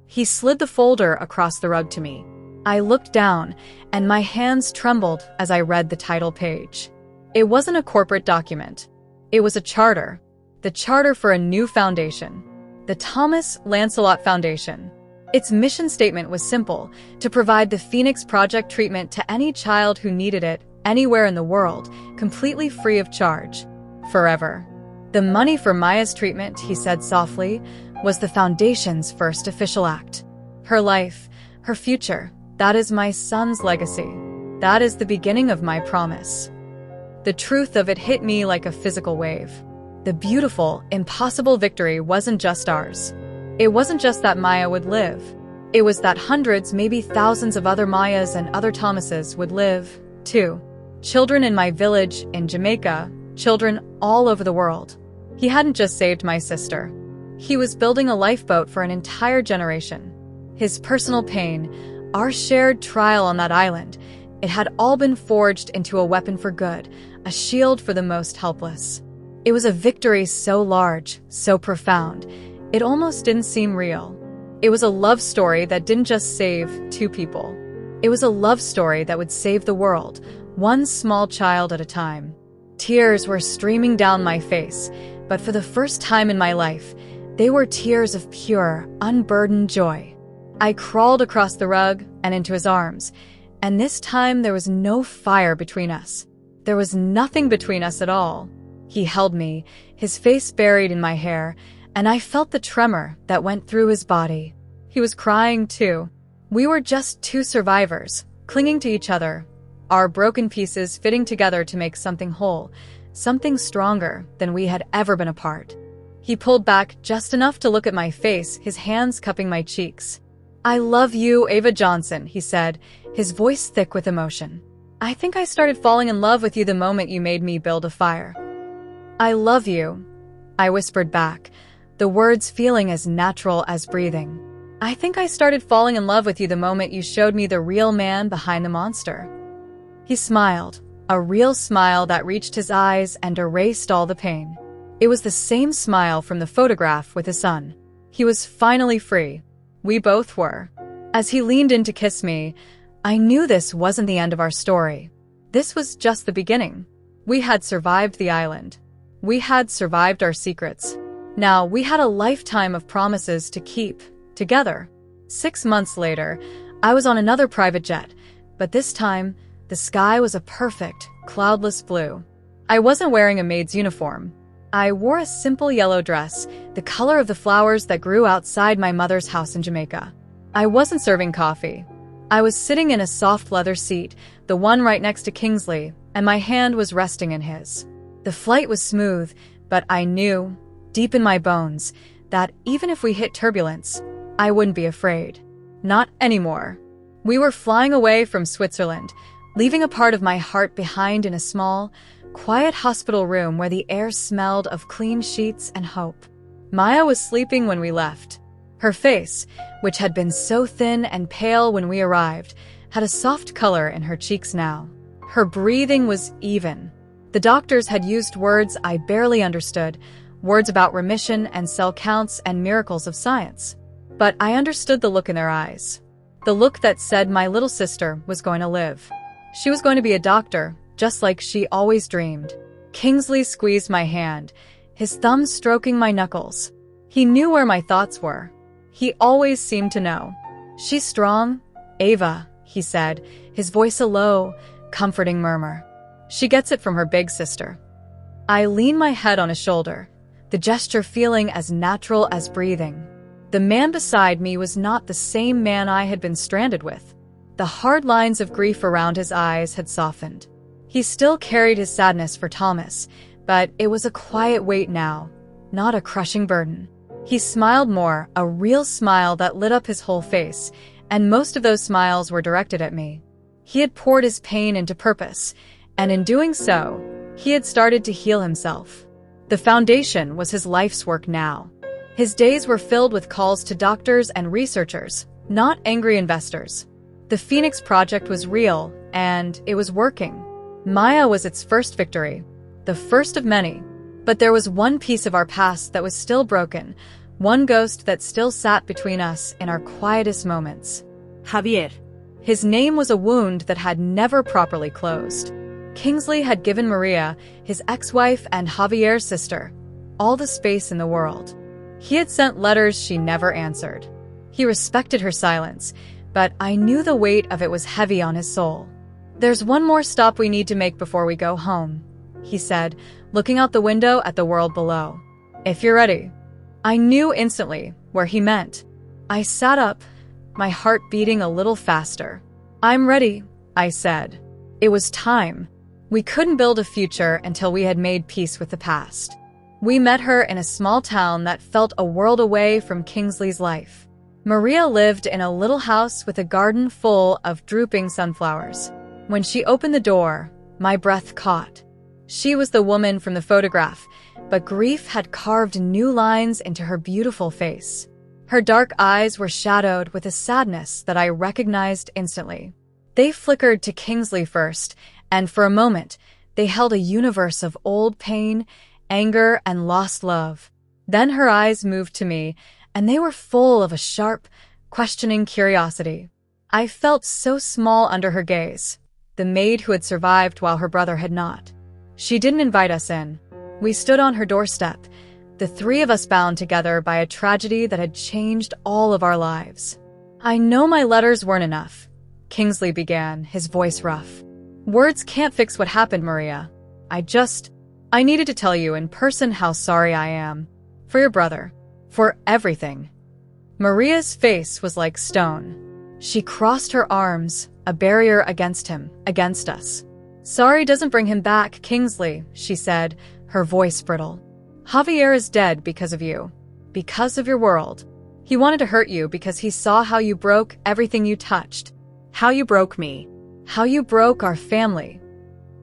He slid the folder across the rug to me. I looked down, and my hands trembled as I read the title page. It wasn't a corporate document. It was a charter. The charter for a new foundation. The Thomas Lancelot Foundation. Its mission statement was simple: to provide the Phoenix Project treatment to any child who needed it, anywhere in the world, completely free of charge. Forever. The money for Maya's treatment, he said softly, was the Foundation's first official act. Her life, her future, that is my son's legacy. That is the beginning of my promise. The truth of it hit me like a physical wave. The beautiful, impossible victory wasn't just ours. It wasn't just that Maya would live. It was that hundreds, maybe thousands of other Mayas and other Thomases would live, too. Children in my village, in Jamaica, children all over the world. He hadn't just saved my sister. He was building a lifeboat for an entire generation. His personal pain, our shared trial on that island, it had all been forged into a weapon for good, a shield for the most helpless. It was a victory so large, so profound, it almost didn't seem real. It was a love story that didn't just save 2 people. It was a love story that would save the world, one small child at a time. Tears were streaming down my face, but for the first time in my life, they were tears of pure, unburdened joy. I crawled across the rug and into his arms, and this time there was no fire between us. There was nothing between us at all. He held me, his face buried in my hair, and I felt the tremor that went through his body. He was crying too. We were just 2 survivors, clinging to each other, our broken pieces fitting together to make something whole, something stronger than we had ever been apart. He pulled back just enough to look at my face, his hands cupping my cheeks. "I love you, Ava Johnson," he said, his voice thick with emotion. "I think I started falling in love with you the moment you made me build a fire." "I love you," I whispered back, the words feeling as natural as breathing. "I think I started falling in love with you the moment you showed me the real man behind the monster." He smiled, a real smile that reached his eyes and erased all the pain. It was the same smile from the photograph with his son. He was finally free. We both were. As he leaned in to kiss me, I knew this wasn't the end of our story. This was just the beginning. We had survived the island. We had survived our secrets. Now we had a lifetime of promises to keep, together. 6 months later, I was on another private jet, but this time, The sky was a perfect, cloudless blue. I wasn't wearing a maid's uniform. I wore a simple yellow dress, the color of the flowers that grew outside my mother's house in Jamaica. I wasn't serving coffee. I was sitting in a soft leather seat, the one right next to Kingsley, and my hand was resting in his. The flight was smooth, but I knew, deep in my bones, that even if we hit turbulence, I wouldn't be afraid. Not anymore. We were flying away from Switzerland, leaving a part of my heart behind in a small, quiet hospital room where the air smelled of clean sheets and hope. Maya was sleeping when we left. Her face, which had been so thin and pale when we arrived, had a soft color in her cheeks now. Her breathing was even. The doctors had used words I barely understood, words about remission and cell counts and miracles of science. But I understood the look in their eyes. The look that said my little sister was going to live. She was going to be a doctor, just like she always dreamed. Kingsley squeezed my hand, his thumb stroking my knuckles. He knew where my thoughts were. He always seemed to know. "She's strong, Ava," he said, his voice a low, comforting murmur. "She gets it from her big sister." I leaned my head on his shoulder, the gesture feeling as natural as breathing. The man beside me was not the same man I had been stranded with. The hard lines of grief around his eyes had softened. He still carried his sadness for Thomas, but it was a quiet weight now, not a crushing burden. He smiled more, a real smile that lit up his whole face, and most of those smiles were directed at me. He had poured his pain into purpose, and in doing so, he had started to heal himself. The foundation was his life's work now. His days were filled with calls to doctors and researchers, not angry investors. The Phoenix Project was real, and it was working. Maya was its first victory, the first of many. But there was one piece of our past that was still broken, one ghost that still sat between us in our quietest moments. Javier. His name was a wound that had never properly closed. Kingsley had given Maria, his ex-wife and Javier's sister, all the space in the world. He had sent letters she never answered. He respected her silence, but I knew the weight of it was heavy on his soul. "There's one more stop we need to make before we go home," he said, looking out the window at the world below. "If you're ready." I knew instantly where he meant. I sat up, my heart beating a little faster. "I'm ready," I said. It was time. We couldn't build a future until we had made peace with the past. We met her in a small town that felt a world away from Kingsley's life. Maria lived in a little house with a garden full of drooping sunflowers. When she opened the door, my breath caught. She was the woman from the photograph, but grief had carved new lines into her beautiful face. Her dark eyes were shadowed with a sadness that I recognized instantly. They flickered to Kingsley first, and for a moment, they held a universe of old pain, anger, and lost love. Then her eyes moved to me, and they were full of a sharp, questioning curiosity. I felt so small under her gaze, the maid who had survived while her brother had not. She didn't invite us in. We stood on her doorstep, the three of us bound together by a tragedy that had changed all of our lives. "I know my letters weren't enough," Kingsley began, his voice rough. "Words can't fix what happened, Maria. I needed to tell you in person how sorry I am. For your brother. For everything." Maria's face was like stone. She crossed her arms, a barrier against him, against us. "Sorry doesn't bring him back, Kingsley," she said, her voice brittle. "Javier is dead because of you. Because of your world. He wanted to hurt you because he saw how you broke everything you touched. How you broke me. How you broke our family."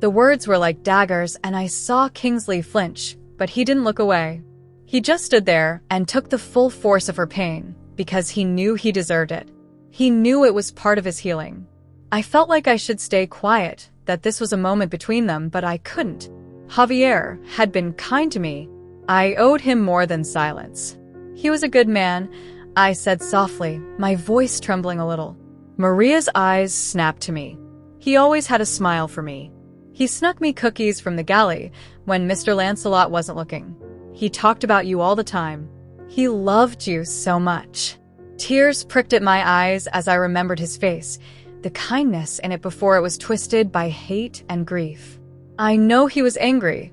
The words were like daggers, and I saw Kingsley flinch, but he didn't look away. He just stood there and took the full force of her pain, because he knew he deserved it. He knew it was part of his healing. I felt like I should stay quiet, that this was a moment between them, but I couldn't. Javier had been kind to me. I owed him more than silence. "He was a good man," I said softly, my voice trembling a little. Maria's eyes snapped to me. "He always had a smile for me. He snuck me cookies from the galley when Mr. Lancelot wasn't looking. He talked about you all the time. He loved you so much." Tears pricked at my eyes as I remembered his face, the kindness in it before it was twisted by hate and grief. I know he was angry,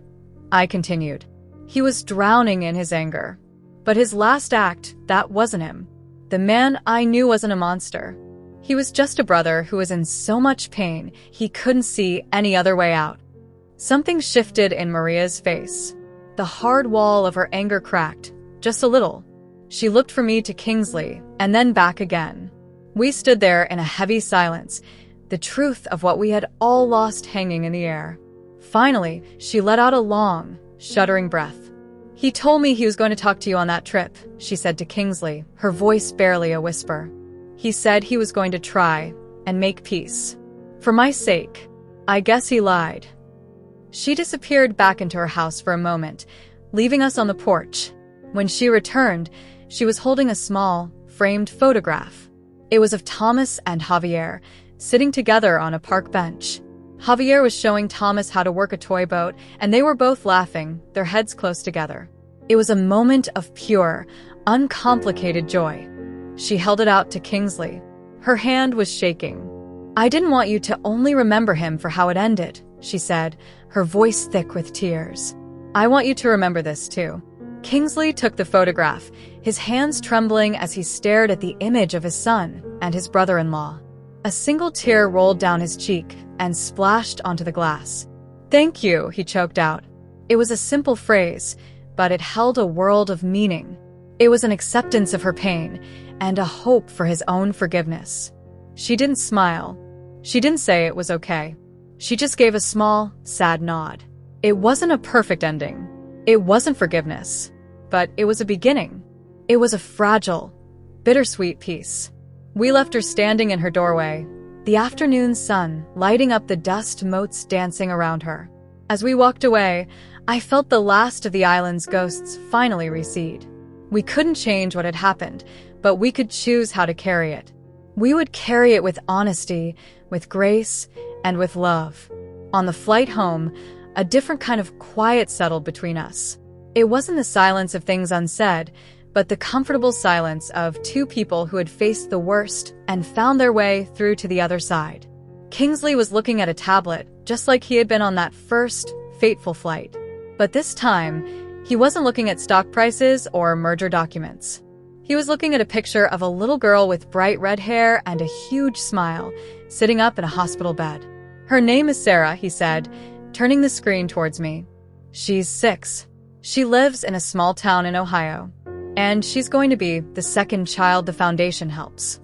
I continued. He was drowning in his anger. But his last act, that wasn't him. The man I knew wasn't a monster. He was just a brother who was in so much pain he couldn't see any other way out. Something shifted in Maria's face. The hard wall of her anger cracked, just a little. She looked from me to Kingsley, and then back again. We stood there in a heavy silence, the truth of what we had all lost hanging in the air. Finally, she let out a long, shuddering breath. "He told me he was going to talk to you on that trip," she said to Kingsley, her voice barely a whisper. "He said he was going to try and make peace. For my sake. I guess he lied." She disappeared back into her house for a moment, leaving us on the porch. When she returned, she was holding a small, framed photograph. It was of Thomas and Javier, sitting together on a park bench. Javier was showing Thomas how to work a toy boat, and they were both laughing, their heads close together. It was a moment of pure, uncomplicated joy. She held it out to Kingsley. Her hand was shaking. "I didn't want you to only remember him for how it ended," she said, her voice thick with tears. "I want you to remember this too." Kingsley took the photograph, his hands trembling as he stared at the image of his son and his brother-in-law. A single tear rolled down his cheek and splashed onto the glass. "Thank you," he choked out. It was a simple phrase, but it held a world of meaning. It was an acceptance of her pain and a hope for his own forgiveness. She didn't smile. She didn't say it was okay. She just gave a small, sad nod. It wasn't a perfect ending. It wasn't forgiveness. But it was a beginning. It was a fragile, bittersweet peace. We left her standing in her doorway, the afternoon sun lighting up the dust motes dancing around her. As we walked away, I felt the last of the island's ghosts finally recede. We couldn't change what had happened, but we could choose how to carry it. We would carry it with honesty, with grace, and with love. On the flight home, a different kind of quiet settled between us. It wasn't the silence of things unsaid, but the comfortable silence of two people who had faced the worst and found their way through to the other side. Kingsley was looking at a tablet, just like he had been on that first, fateful flight. But this time, he wasn't looking at stock prices or merger documents. He was looking at a picture of a little girl with bright red hair and a huge smile, sitting up in a hospital bed. "Her name is Sarah," he said, turning the screen towards me. "She's 6. She lives in a small town in Ohio. And she's going to be the second child the foundation helps."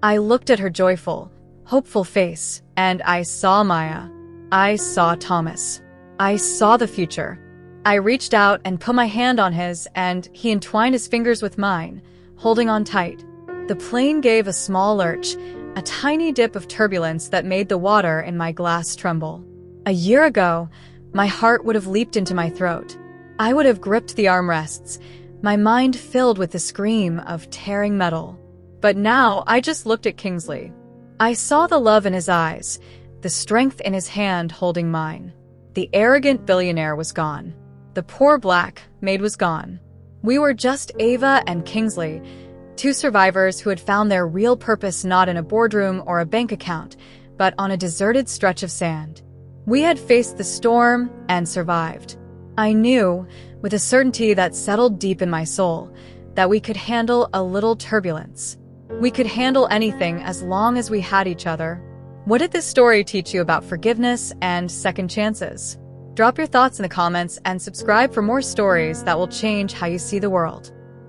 I looked at her joyful, hopeful face, and I saw Maya. I saw Thomas. I saw the future. I reached out and put my hand on his, and he entwined his fingers with mine, holding on tight. The plane gave a small lurch, a tiny dip of turbulence that made the water in my glass tremble. A year ago, my heart would have leaped into my throat. I would have gripped the armrests, my mind filled with the scream of tearing metal. But now I just looked at Kingsley. I saw the love in his eyes, the strength in his hand holding mine. The arrogant billionaire was gone. The poor black maid was gone. We were just Ava and Kingsley, two survivors who had found their real purpose not in a boardroom or a bank account, but on a deserted stretch of sand. We had faced the storm and survived. I knew, with a certainty that settled deep in my soul, that we could handle a little turbulence. We could handle anything as long as we had each other. What did this story teach you about forgiveness and second chances? Drop your thoughts in the comments and subscribe for more stories that will change how you see the world.